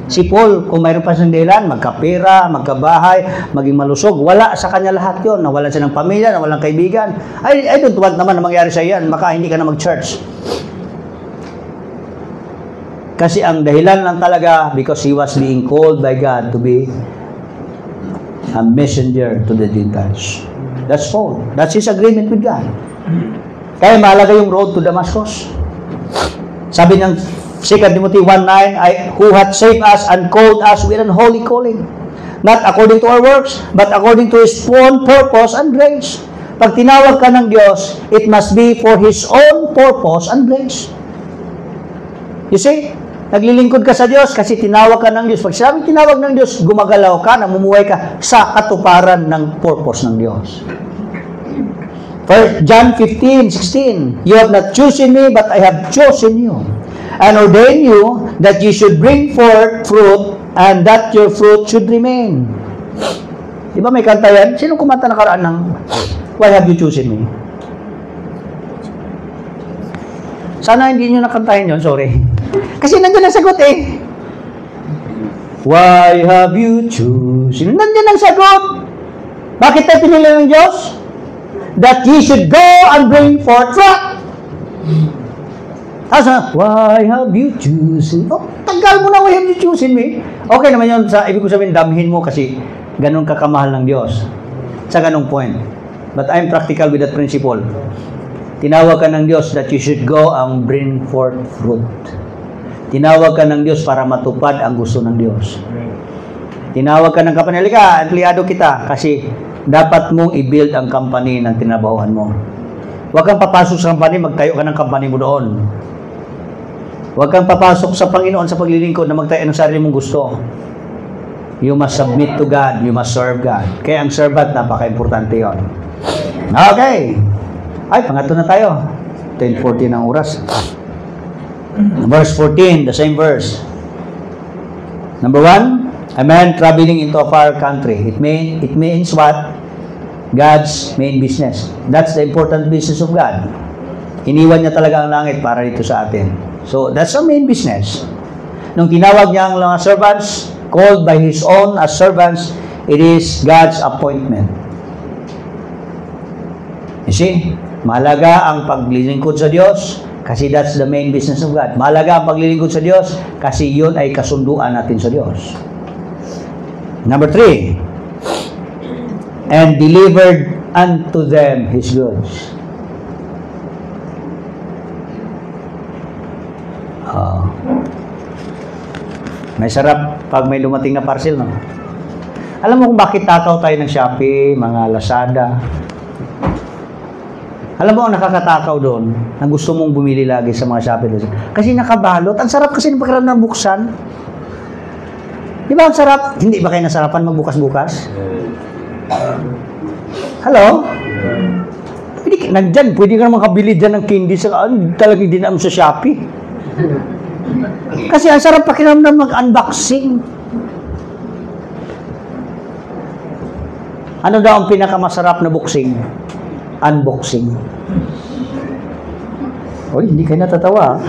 Si Paul, kung mayroon pa siyang dahilan, magkapera, magkabahay, maging malusog, wala sa kanya lahat yun. Nawalan siya ng pamilya, nawalan kaibigan. I don't want naman na mangyari sa iyan, maka hindi ka na mag-church. Kasi ang dahilan lang talaga, because he was being called by God to be a messenger to the Gentiles. That's all. That's his agreement with God. Kaya mahalaga yung road to Damascus. Sabi ng 2 Timothy 1:9, who hath saved us and called us with an holy calling, not according to our works, but according to His own purpose and grace. Pag tinawag ka ng Diyos, it must be for His own purpose and grace. You see? Naglilingkod ka sa Diyos kasi tinawag ka ng Diyos. Pag sinabing tinawag ng Diyos, gumagalaw ka, namumuhay ka sa katuparan ng purpose ng Diyos. John 15:16, you have not chosen me, but I have chosen you, and ordained you that you should bring forth fruit, and that your fruit should remain. Di ba may kanta yan? Sino kumanta nakaraan ng why have you chosen me? Sana hindi nyo nakantahin yun, sorry. Kasi nandiyan ang sagot eh. Why have you chosen? Nandiyan ang sagot. Bakit tayo pinili ng Diyos? That ye should go and bring forth fruit. Asa, why have you chosen? Oh, tagal mo na, why have you chosen me? Okay naman yun, ibig ko sabihin, damhin mo kasi ganun kakamahal ng Diyos. Sa ganung point. But I'm practical with that principle. Tinawag ka ng Diyos that you should go and bring forth fruit. Tinawag ka ng Diyos para matupad ang gusto ng Diyos. Tinawag ka ng company, halika, empleyado kita, kasi dapat mong i-build ang company ng tinabahuhan mo. Huwag kang papasok sa company, magtayo ka ng company mo doon. Huwag kang papasok sa Panginoon sa paglilingkod na magtayo ng sarili mong gusto. You must submit to God, you must serve God. Kaya ang servant, napaka-importante yon. Okay. Ay, pangatlo na tayo. 10:14 ang oras. Verse 14, the same verse. Number 1, a man traveling into a far country. It means what? God's main business. That's the important business of God. Iniwan niya talaga ang langit para dito sa atin. So, that's our main business. Nung tinawag niya ang mga servants, called by His own as servants, it is God's appointment. You see? Mahalaga ang paglilingkod sa Diyos kasi that's the main business of God. Mahalaga ang paglilingkod sa Diyos kasi yun ay kasunduan natin sa Diyos. Number 3, and delivered unto them His goods. May sarap pag may dumating na parcel, no? Alam mo kung bakit takaw tayo ng Shopee, mga Lazada? Alam mo ang nakakatakaw doon, na gusto mong bumili lagi sa mga Shopee doon. Kasi nakabalot. Ang sarap kasi ng pakiramdam ng buksan. Di ba ang sarap? Hindi ba kayo nasarapan magbukas-bukas? Hello? Nandyan, pwede ka naman kabili dyan ng candy sa talagang dinam sa Shopee. Kasi ang sarap pakiramdam mag-unboxing. Ano daw ang pinakamasarap na boxing? Unboxing. Oy, hindi kayo natatawa.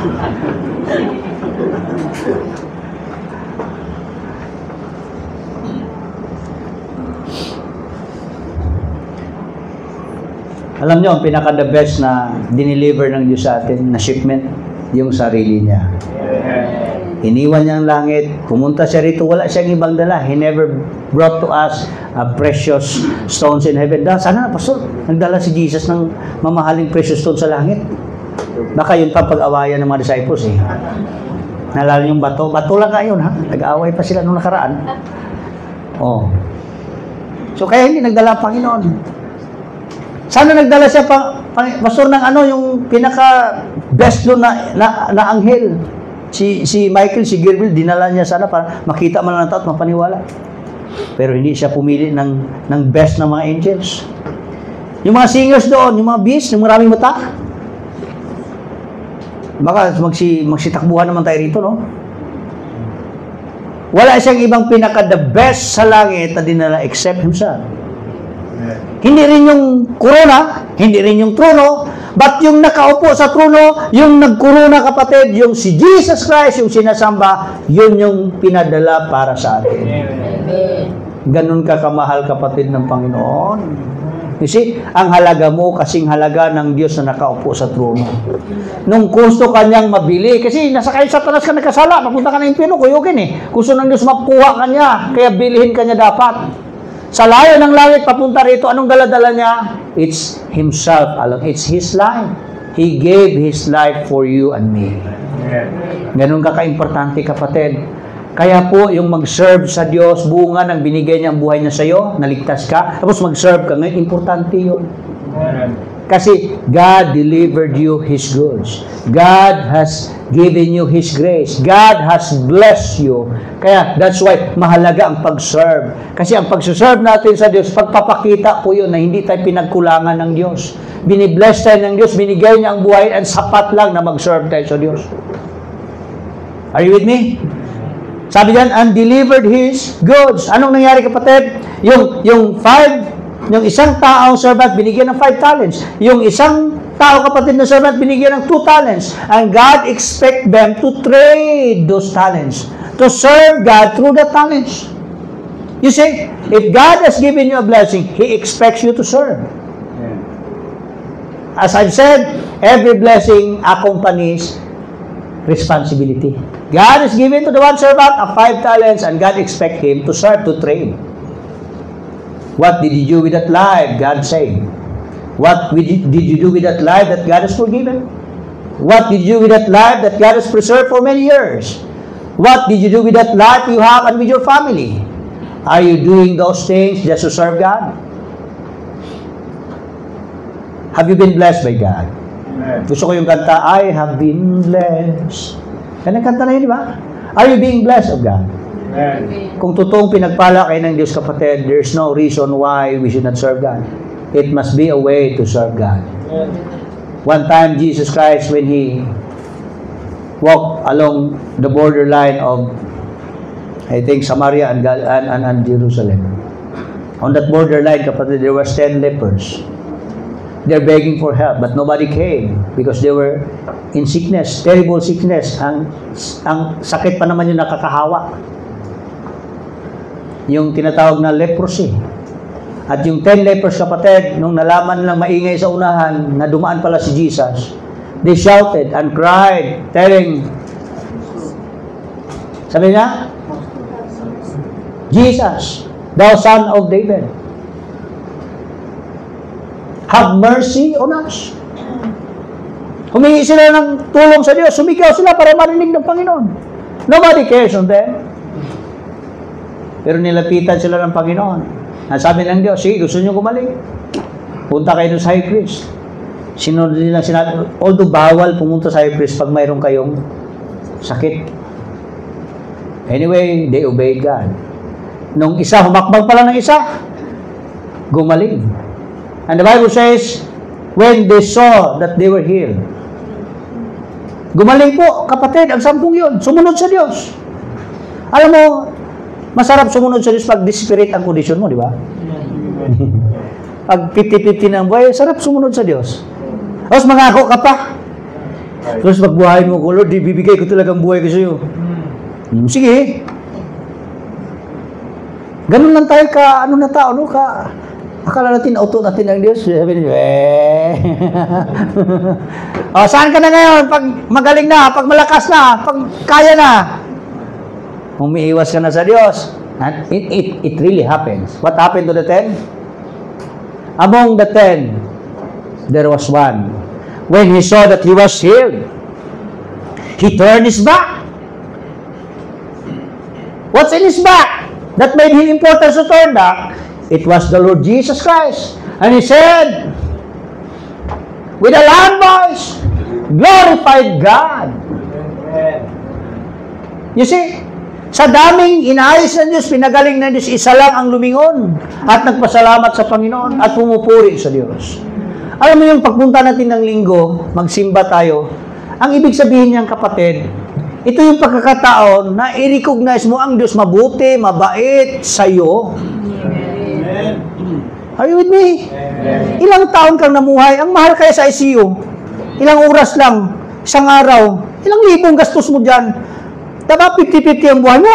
Alam nyo, ang pinaka-the best na dineliver ng Diyos sa atin na shipment, yung sarili niya. Iniwan niya ang langit, pumunta siya rito, wala siyang ibang dala. He never brought to us precious stones in heaven. Sana, Pastor, nagdala si Jesus ng mamahaling precious stones sa langit. Baka yun pa pag-awayan ng mga disciples eh. Nalala yung bato. Bato lang ngayon ha. Nag-aaway pa sila nung nakaraan. Oh. So kaya hindi nagdala ang Panginoon. Sana nagdala siya Pastor ng yung pinaka best doon na anghel. Si Michael, si Gabriel, dinala niya sana para makita man lang ang tao at mapaniwala. Pero hindi siya pumili ng best ng mga angels. Yung mga singers doon, yung mga beasts, yung maraming mata. Baka magsitakbuhan naman tayo rito, no? Wala siyang ibang pinaka-the best sa langit na dinala except Himself. Hindi rin yung corona, hindi rin yung trono, but yung nakaupo sa trono, yung nagkorona kapatid, yung si Jesus Christ, yung sinasamba, yun yung pinadala para sa atin. Ganun ka kamahal kapatid ng Panginoon. You see, ang halaga mo kasing halaga ng Diyos na nakaupo sa trono. Nung gusto kanyang mabili, kasi nasa kay Satanas ka nagkasala, papunta ka na impyerno, kuyukin eh. Gusto ng Diyos makuha kanya, kaya bilihin kanya dapat. Sa layo ng langit, papunta rito, anong dala-dala niya? It's Himself alone. It's His life. He gave His life for you and me. Ganun ka-importante, kapatid. Kaya po, yung mag-serve sa Diyos, bunga ng binigay niyang buhay niya sa iyo, naligtas ka, tapos mag-serve ka ngayon, importante yun. Kasi God delivered you His goods. God has given you His grace. God has blessed you. Kaya that's why mahalaga ang pag-serve. Kasi ang pag-serve natin sa Diyos, pagpapakita po yun na hindi tayo pinagkulangan ng Diyos. Binibless tayo ng Diyos, binigay niya ang buhay at sapat lang na mag-serve tayo sa Diyos. Are you with me? Sabi diyan, and delivered His goods. Anong nangyari, kapatid? Yung isang taong servant, binigyan ng 5 talents. Yung isang tao, kapatid na servant, binigyan ng 2 talents. And God expect them to trade those talents. To serve God through the talents. You see, if God has given you a blessing, He expects you to serve. As I've said, every blessing accompanies responsibility. God has given to the one servant a 5 talents and God expects him to serve, to trade. What did you do with that life? God said. What did you do with that life that God has forgiven? What did you do with that life that God has preserved for many years? What did you do with that life you have and with your family? Are you doing those things just to serve God? Have you been blessed by God? Gusto ko yung kanta, I have been blessed. Yan ang kanta na yun, di ba? Are you being blessed of God? Kung totoong pinagpala kayo ng Diyos, kapatid, there's no reason why we should not serve God. It must be a way to serve God. One time, Jesus Christ, when He walked along the borderline of, I think, Samaria and Jerusalem. On that borderline, kapatid, there were 10 lepers. They're begging for help, but nobody came because they were in sickness, terrible sickness. Ang sakit pa naman yung nakakahawa. Yung tinatawag na leprosy. At yung 10 lepers, kapatid, nung nalaman lang maingay sa unahan na dumaan pala si Jesus, they shouted and cried, telling, sabi niya, Jesus, thou son of David, have mercy on us. Humingi sila ng tulong sa Diyos. Sumigaw sila para marinig ng Panginoon. Nobody cares on them. Pero nilapitan sila ng Panginoon. Sabi ng Diyos, sige, gusto nyo gumaling? Punta kayo sa high priest. Sinunod nila sinabi, although bawal pumunta sa high priest pag mayroon kayong sakit. Anyway, they obeyed God. Nung isa, humakbang pala ng isa, gumaling. And the Bible says, when they saw that they were healed, gumaling po, kapatid, ang 10 yun, sumunod sa Diyos. Alam mo, masarap sumunod sa Diyos pag desperate ang kondisyon mo, di ba? Pag 50-50 ng buhay, sarap sumunod sa Diyos. Tapos mangako ka pa. Tapos pagbuhayin mo ko, Lord, bibigay ko talagang buhay ko sa iyo. Sige. Ganun lang tayo ka, ano na tao, no? Akala natin, auto natin ang Diyos. Sabi niyo, saan ka na ngayon? Pag magaling na, pag malakas na, pag kaya na. Umiiwas ka na sa Diyos. And it really happens. What happened to the 10? Among the 10, there was one. When he saw that he was healed, he turned his back. What's in his back that made him important to turn back? It was the Lord Jesus Christ. And He said, with a loud voice, glorified God. You see, sa daming inaayos ng Diyos, pinagaling ng Diyos, isa lang ang lumingon at nagpasalamat sa Panginoon at pumupuri sa Diyos. Alam mo yung pagpunta natin ng linggo, magsimba tayo, ang ibig sabihin niyang, kapatid, ito yung pagkakataon na i-recognize mo ang Diyos mabuti, mabait sa iyo. Are you with me? Ilang taon kang namuhay, ang mahal kaya sa ICU. Ilang oras lang, isang araw, ilang libong gastos mo dyan. Diba 50-50 ang buhay mo?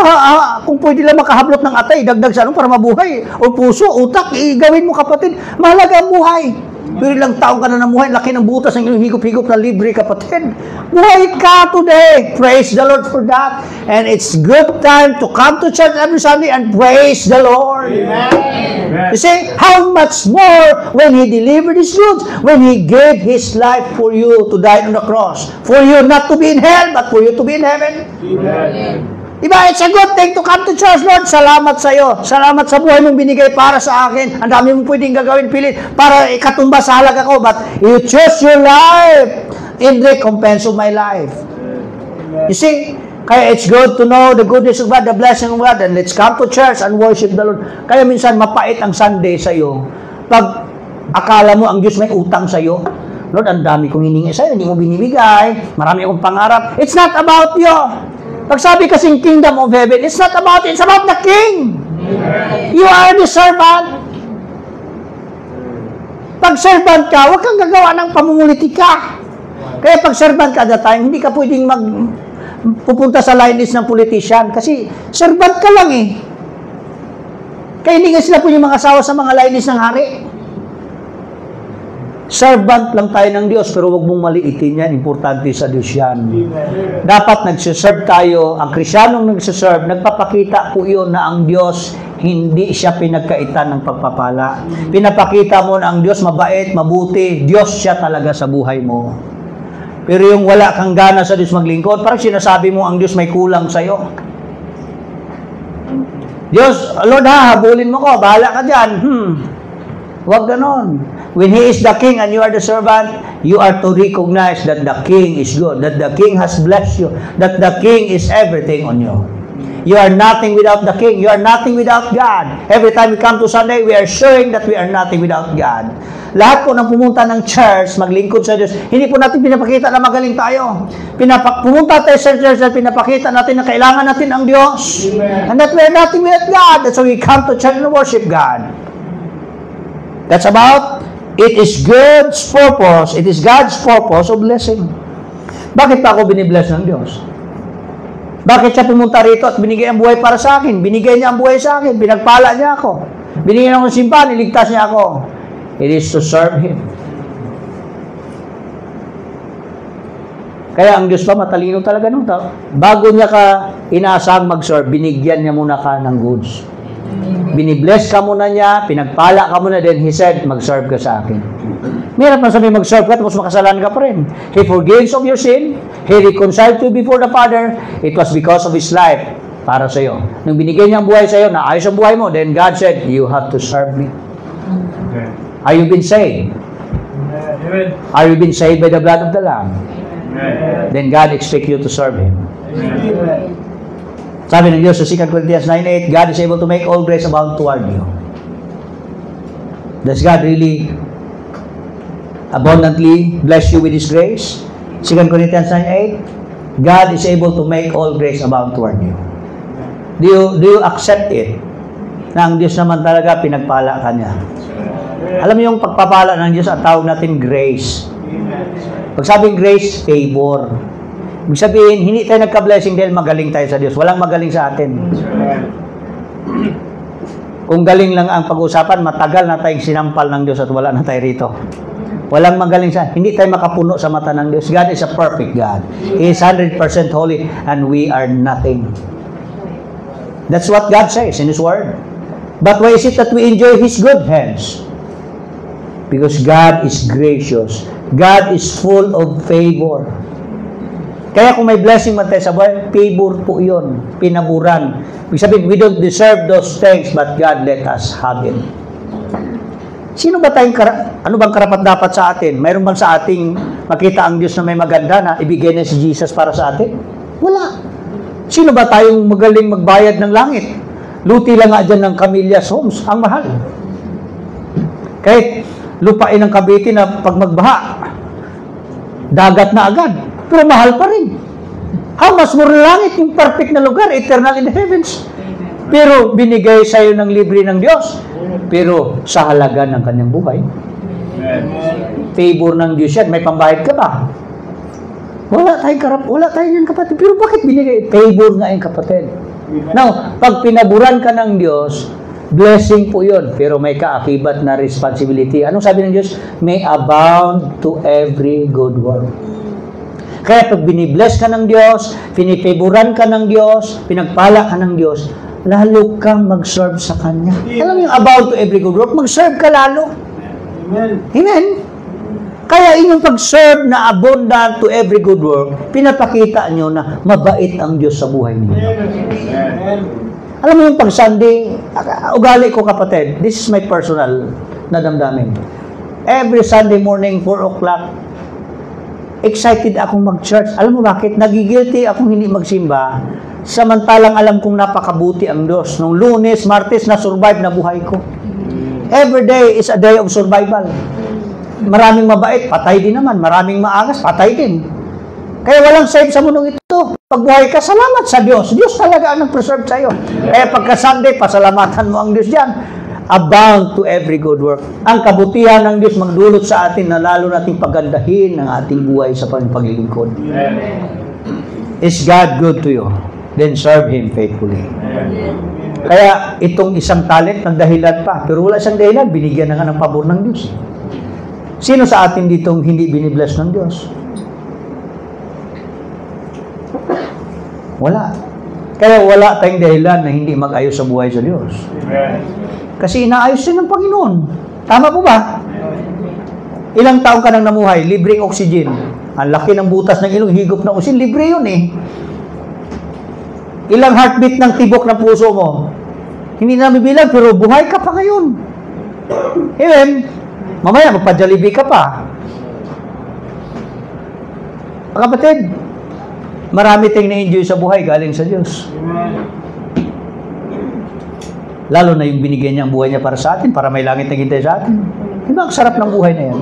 Kung pwede lang makahablot ng atay, dagdag sa ano para mabuhay. O puso, utak, gawin mo kapatid. Mahalaga ang buhay. Pero ilang taong ka na namuhay, laki ng butas ng iyong higop-higop na libre kapatid. Buhay ka today. Praise the Lord for that. And it's good time to come to church every Sunday and praise the Lord. Amen. You see, how much more when He delivered His goods, when He gave His life for you to die on the cross, for you not to be in hell, but for you to be in heaven. Amen. Diba, it's a good thing to come to church, Lord. Salamat sa iyo. Salamat sa buhay mong binigay para sa akin. Ang dami mong pwedeng gagawin, pilit, para ikatumba sa halaga ko. But you choose your life in recompense of my life. You see, kaya it's good to know the goodness of God, the blessing of God, and let's come to church and worship the Lord. Kaya minsan mapait ang Sunday sa iyo. Pag akala mo ang Diyos may utang sa iyo, Lord, ang dami kong hiningi sa iyo, hindi mo binibigay, marami akong pangarap. It's not about you. Pag sabi kasing kingdom of heaven, it's not about it, it's about the king. You are the servant. Pag servant ka, huwag kang gagawa ng pamumulitika. Kaya pag servant ka that time, hindi ka pwedeng pupunta sa line list ng politician kasi servant ka lang eh. Kaya hindi nga sila po yung mga asawa sa mga line list ng hari. Servant lang tayo ng Diyos, pero huwag mong maliitin yan. Importante sa Diyos yan. Dapat nagsiserve tayo. Ang Krisyanong nagsiserve, nagpapakita po yun na ang Diyos, hindi siya pinagkaitan ng pagpapala. Pinapakita mo na ang Diyos mabait, mabuti. Diyos siya talaga sa buhay mo. Pero yung wala kang gana sa Diyos maglingkod, parang sinasabi mo ang Diyos may kulang sa'yo. Diyos, Lord ha, habulin mo ko, bahala ka dyan. Huwag ganon. When He is the King and you are the servant, you are to recognize that the King is good, that the King has blessed you, that the King is everything on you. You are nothing without the King. You are nothing without God. Every time we come to Sunday, we are showing that we are nothing without God. Lahat po ng pumunta ng church, maglingkod sa Diyos, hindi po natin pinapakita na magaling tayo. Pumunta tayo sa church at pinapakita natin na kailangan natin ang Diyos. And that we are nothing without God. That's why we come to church and worship God. That's about, it is God's purpose, it is God's purpose of blessing. Bakit pa ako binibless ng Diyos? Bakit siya pumunta rito at binigay ang buhay para sa akin? Binigay niya ang buhay sa akin, pinagpala niya ako. Binigyan ako ng simbahan, niligtas niya ako. It is to serve Him. Kaya ang Diyos pa matalino talaga nung tao. Bago niya ka inaasahang mag-serve, binigyan niya muna ka ng goods. Binibless ka muna niya, pinagpala ka muna, then He said, mag-serve ka sa akin. Mahirap na sabi mag-serve ka, tapos makasalan ka pa rin. He forgives of your sin, He reconciled you before the Father, it was because of His life para sa iyo. Nung binigay niya ang buhay sa iyo, naayos ang buhay mo, then God said, you have to serve me. Are you been saved? Are you been saved by the blood of the Lamb? Then God expects you to serve Him. Sabi ng Diyos sa 2 Corinthians 9:8, God is able to make all grace abound toward you. Does God really abundantly bless you with His grace? 2 Corinthians 9:8, God is able to make all grace abound toward you. Do you accept it? Na ang Diyos naman talaga pinagpala ka niya. Alam mo yung pagpapala ng Diyos, ang tawag natin grace. Pag sabing grace, favor. Ibig sabihin, hindi tayo nagka-blessing dahil magaling tayo sa Diyos. Walang magaling sa atin. Kung galing lang ang pag-usapan, matagal na tayong sinampal ng Diyos at wala na tayo rito. Walang magaling sa hindi tayo makapuno sa mata ng Diyos. God is a perfect God. He is 100% holy and we are nothing. That's what God says in His Word. But why is it that we enjoy His good hands? Because God is gracious. God is full of favor. Kaya kung may blessing man tayo sa buhay, favor po yun. Pinaburan. Ibig sabihin, we don't deserve those things, but God let us have it. Sino ba tayong, ano bang karapat dapat sa atin? Mayroon bang sa ating makita ang Diyos na may maganda na ibigay na si Jesus para sa atin? Wala. Sino ba tayong magaling magbayad ng langit? Luti lang nga dyan ng Camillas Homes. Ang mahal. Kahit lupain ng Cavite na pag magbaha, dagat na agad. Pero mahal pa rin. How much more langit, yung perfect na lugar, eternal in the heavens. Pero binigay sa iyo ng libre ng Diyos. Pero sa halaga ng kanyang buhay. Favor ng Diyos yan. May pambayad ka ba? Wala tayong yan, kapatid. Pero bakit binigay? Favor nga yung kapatid. Now, pag pinaburan ka ng Diyos, blessing po yun. Pero may kaakibat na responsibility. Anong sabi ng Diyos? May abound to every good work. Kaya pag binibless ka ng Diyos, pinipaboran ka ng Diyos, pinagpala ka ng Diyos, lalo kang mag-serve sa Kanya. Alam mo yung abound to every good work? Mag-serve ka lalo. Amen. Kaya inyong pag-serve na abundant to every good work, pinapakita nyo na mabait ang Diyos sa buhay niyo. Alam mo yung pag Sunday, ugali ko kapatid, this is my personal na damdamin. Every Sunday morning, 4 o'clock, excited akong mag-church. Alam mo bakit? Nagigilty akong hindi magsimba, samantalang alam kong napakabuti ang Diyos. Nung Lunes, Martes, na-survive na buhay ko. Every day is a day of survival. Maraming mabait, patay din naman. Maraming maangas, patay din. Kaya walang save sa mundong ito. Pag buhay ka, salamat sa Diyos. Diyos talaga ang nag-preserve sa'yo. Kaya pagka Sunday, pasalamatan mo ang Diyos dyan. Abound to every good work. Ang kabutihan ng Diyos magdulot sa atin na lalo nating pagandahin ang ating buhay sa paglilingkod. Is God good to you? Then serve Him faithfully. Kaya itong isang talent ng dahilan pa. Pero wala isang dahilan, binigyan na nga ng pabor ng Diyos. Sino sa atin ditong hindi binibless ng Diyos? Wala. Kaya wala tayong dahilan na hindi mag-ayos sa buhay sa Diyos. Kasi inaayos din ng Panginoon. Tama po ba? Ilang taong ka nang namuhay, libreng oxygen. Ang laki ng butas ng ilong, higop na oxygen, libre yun eh. Ilang heartbeat ng tibok ng puso mo. Hindi na bibilang, pero buhay ka pa ngayon. Amen. Mamaya, magpa-Jollibee ka pa. Kapatid, marami tayong na-enjoy sa buhay galing sa Diyos. Lalo na yung binigyan niya ang buhay niya para sa atin, para may langit na gintay sa atin. Di ba ang sarap ng buhay na yan?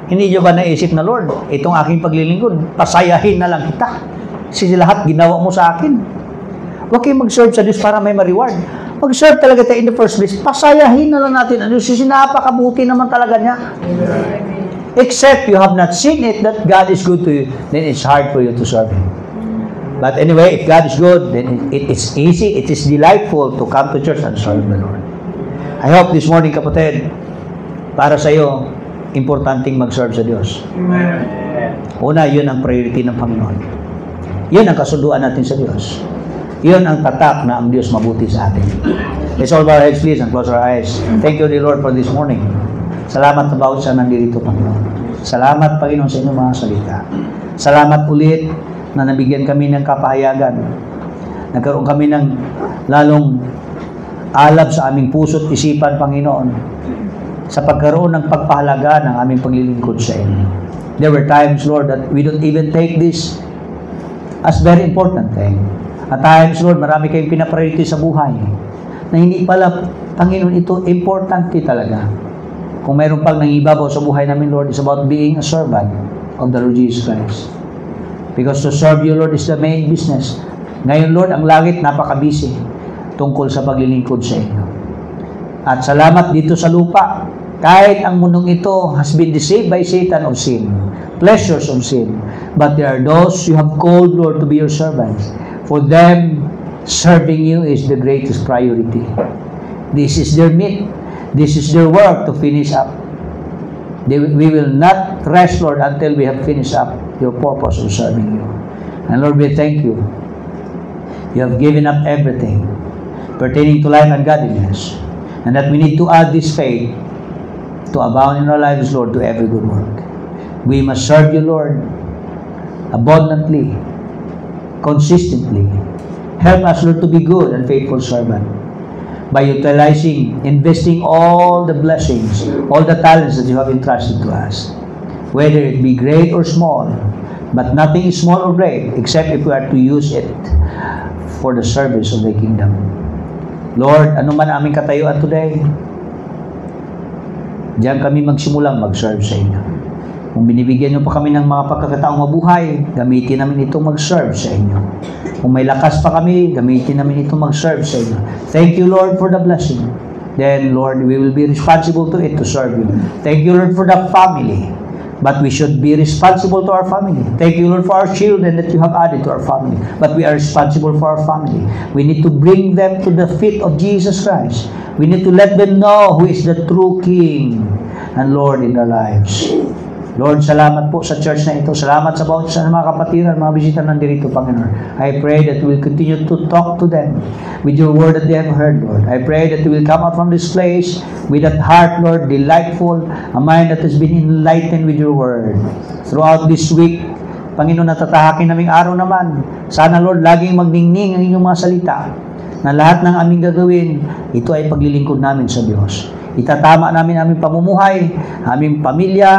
Hindi niyo ba naisip na, Lord, itong aking paglilingkod, pasayahin na lang kita. Kasi lahat ginawa mo sa akin. Huwag kayong mag-serve sa Diyos para may ma-reward. Mag-serve talaga tayo in the first place. Pasayahin na lang natin ang Diyos. Kasi napakabuti naman talaga niya. Except you have not seen it that God is good to you, then it's hard for you to serve Him. But anyway, if God is good, then it is easy, it is delightful to come to church and serve the Lord. I hope this morning, kapatid, para sa iyo, importanteng mag-serve sa Diyos. Una, yun ang priority ng Panginoon. Yun ang kasunduan natin sa Diyos. Yun ang tatak na ang Diyos mabuti sa atin. Let's all bow our heads, please, and close our eyes. Thank you, dear Lord, for this morning. Salamat na bawat sa nandito, Panginoon. Salamat, Panginoon, sa inyong mga salita. Salamat ulit na nabigyan kami ng kapahayagan. Nagkaroon kami ng lalong alab sa aming puso't isipan, Panginoon, sa pagkaroon ng pagpahalaga ng aming paglilingkod sa inyo. There were times, Lord, that we don't even take this as very important thing. At times, Lord, marami kayong pinapriority sa buhay na hindi pala, Panginoon, ito importante talaga. Kung mayroon pang nangibabaw sa buhay namin, Lord, it's about being a servant of the Lord Jesus Christ. Because to serve you, Lord, is the main business. Ngayon, Lord, ang langit napaka-busy tungkol sa paglilingkod sa inyo. At salamat dito sa lupa. Kahit ang mundong ito has been deceived by Satan of sin, pleasures of sin, but there are those you have called, Lord, to be your servants. For them, serving you is the greatest priority. This is their meat. This is their work to finish up. We will not rest, Lord, until we have finished up your purpose of serving you. And Lord, we thank you. You have given up everything pertaining to life and godliness. And that we need to add this faith to abound in our lives, Lord, to every good work. We must serve you, Lord, abundantly, consistently. Help us, Lord, to be good and faithful servant by utilizing, investing all the blessings, all the talents that you have entrusted to us, whether it be great or small. But nothing is small or great except if we are to use it for the service of the kingdom. Lord, ano man aming katayuan today, diyan kami magsimulang mag-serve sa inyo. Kung binibigyan nyo pa kami ng mga pagkakataong mabuhay, gamitin namin itong mag-serve sa inyo. Kung may lakas pa kami, gamitin namin itong mag-serve sa inyo. Thank you, Lord, for the blessing. Then, Lord, we will be responsible to it to serve you. Thank you, Lord, for the family. But we should be responsible to our family. Thank you, Lord, for our children that you have added to our family. But we are responsible for our family. We need to bring them to the feet of Jesus Christ. We need to let them know who is the true King and Lord in their lives. Lord, salamat po sa church na ito. Salamat sa bawat isa ng mga kapatiran, mga bisita nandirito, Panginoon. I pray that we will continue to talk to them with your word that they have heard, Lord. I pray that we will come out from this place with that heart, Lord, delightful, a mind that has been enlightened with your word. Throughout this week, Panginoon, natatahakin naming araw naman. Sana, Lord, laging magningning ang inyong mga salita na lahat ng aming gagawin, ito ay paglilingkod namin sa Diyos. Itatama namin aming pamumuhay, aming pamilya,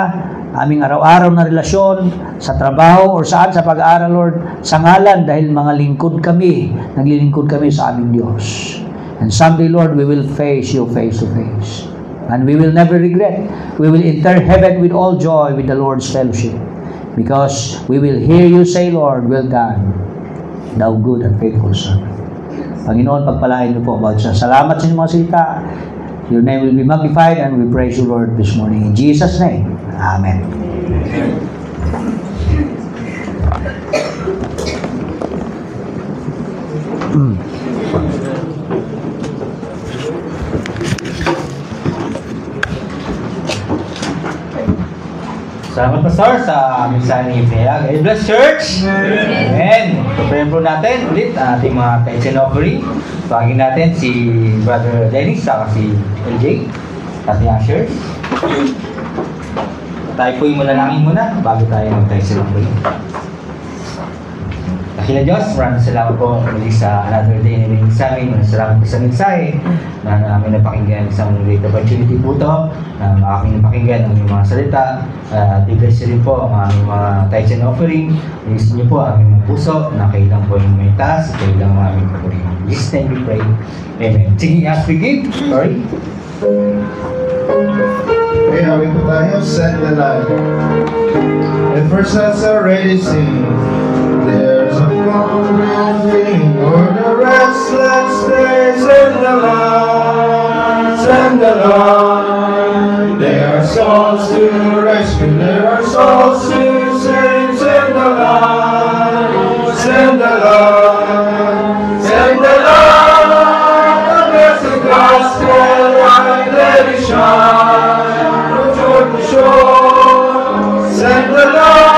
aming araw-araw na relasyon, sa trabaho or saan sa pag-aaral, Lord, sa ngalan dahil mga lingkod kami, naglilingkod kami sa aming Diyos. And someday, Lord, we will face you face to face. And we will never regret. We will enter heaven with all joy with the Lord's fellowship. Because we will hear you say, Lord, well done, thou good and faithful servant. Panginoon, pagpalain niyo po about sa salamat sa inyong mga salita. Your name will be magnified and we praise you, Lord, this morning. In Jesus' name, Amen. Salamat, Pastor, sa mensahe ni Ifea. God bless, Church! Amen! Pagpayin po natin ulit ang ating mga tithes and offering. Pagin natin si Brother Dennis, saka si LJ, at ni Asher. Tayo po yung malalangin muna bago tayo mag-tithes and offering. Dakila Diyos, maraming salamat po muli sa another day na nilingin sa amin. Maraming salamat po sa mensahe na namin napakinggan. Isang great opportunity po ito na aking napakinggan ang mga salita. I-bless rin po ang aming mga tithes and offering. I-bless niyo po ang aming mga puso na kailang po yung may taas, kailang ang aming offering. In Jesus' name we pray. Amen. Sige, as we give. Sorry. Okay, hawin po tayo. Send the light. The first sets are ready, sing. There's a golden thing for the restless days in the light. Send the light. There are souls to rescue. There are souls to save. Send the light. Send the light. Send the light. The blessed gospel light, let it shine from shore to shore. Send the light.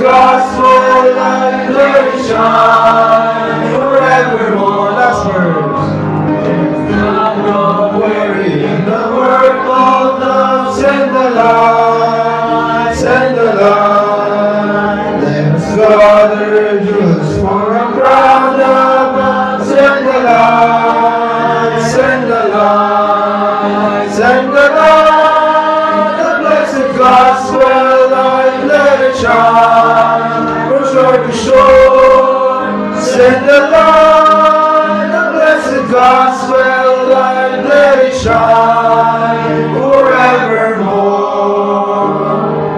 Gospel light, let it shine forevermore. Last verse. Don't worry in the work of love. Send the light, send the light. Let us gather jewels for a crown above. Send the light, send the light, send the light. The blessed gospel light, let it shine. Shore to shore, send the light, the blessed gospel light, let it shine forevermore.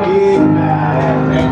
Amen.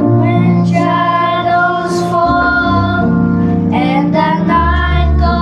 When shadows fall and the night goes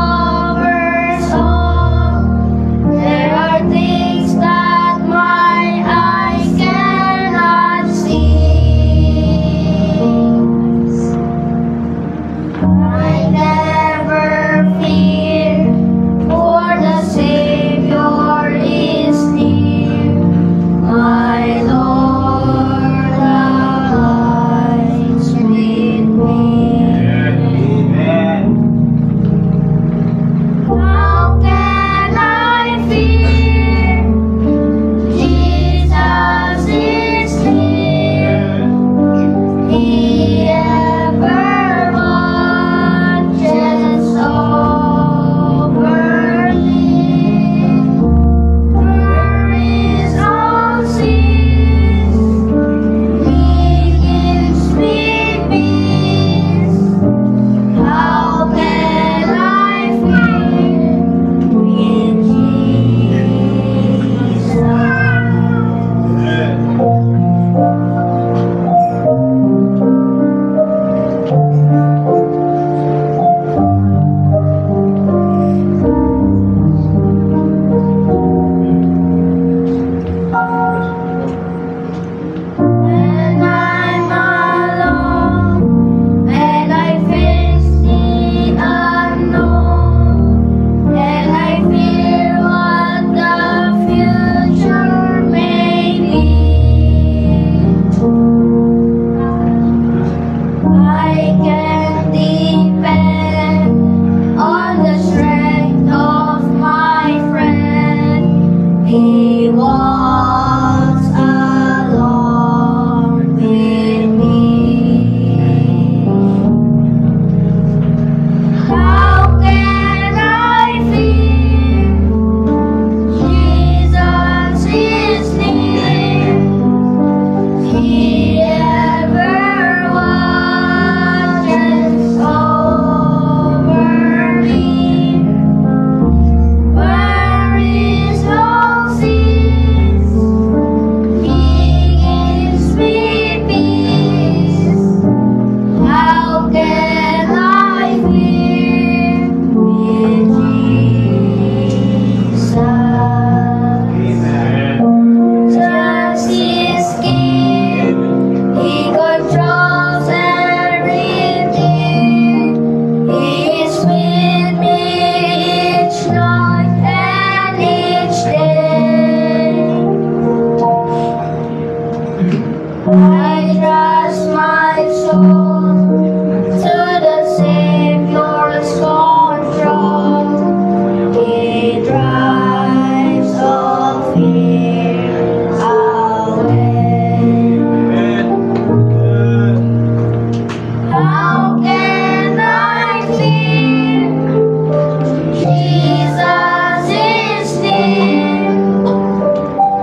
can depend on the strength of my friend. He walks along with me. How can I fear? Jesus is near. He ever watches over me. Where is no cease, He gives me peace. How can I fear with Jesus? Just His King, He controls everything. He is with me each night and each day. I trust my soul to the Savior's control. He drives all fear away. How can I fear? Jesus is near.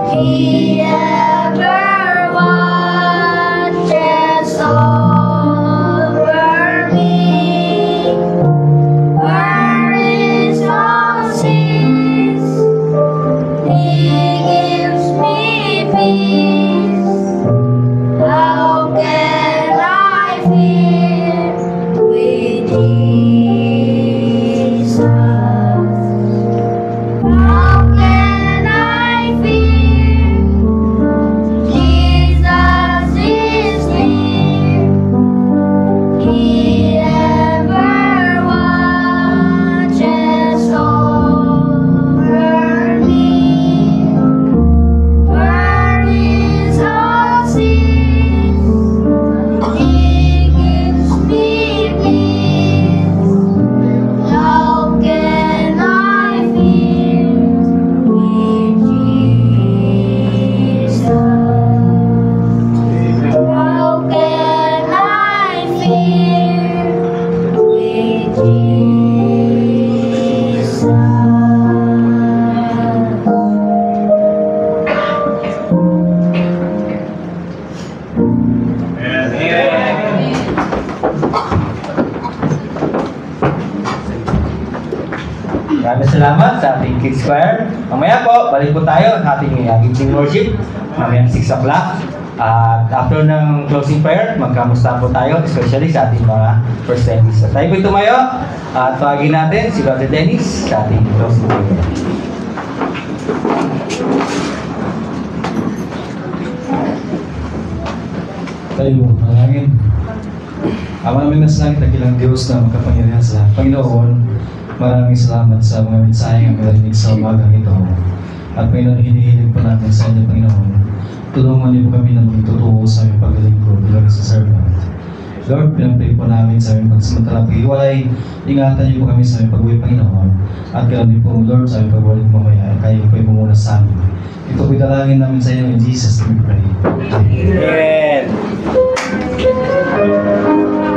He ever watches over me. Where is no cease, He gives me peace. How can I fear with Jesus? How can I fear? Jesus is near. He ever watches over me. Where is no cease, He gives me peace. How can I fear with Jesus? How can I fear with Jesus? Maraming salamat sa ating Kids Choir. Mamaya po, balik po tayo sa ating evening worship. Mamaya 6 o'clock. At after ng closing prayer, magkamusta po tayo, especially sa ating mga first timees. Tayo po tumayo at tawagin natin si Brother Dennis sa ating closing prayer. Tayo, manalangin. Ama namin nasa langit, nakilang Diyos na makapangyarihan sa lahat. Panginoon, maraming salamat sa mga mensahe ang narinig sa umagang ito. At Panginoon, hinihiling po natin sa inyo, Panginoon. Tulungan niyo po kami na magtutoo sa aming paglilingkod bilang sa servant. Lord, pinapray po namin sa aming pagsamantala pag-iwalay. Ingatan niyo po kami sa aming pag-uwi, Panginoon. At kami po, Lord, sa aming pagbalik mamaya, kayo po muna sa amin. Ito po italangin namin sa inyo in Jesus' name we pray. Amen.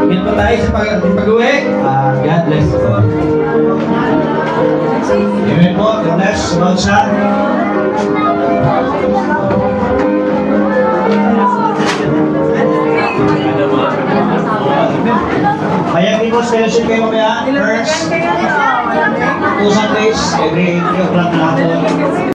Meet po tayo sa pag-uwi. God bless you. Amen po. God bless. Sunod siya. Hayang Imos Fellowship kayo mamaya.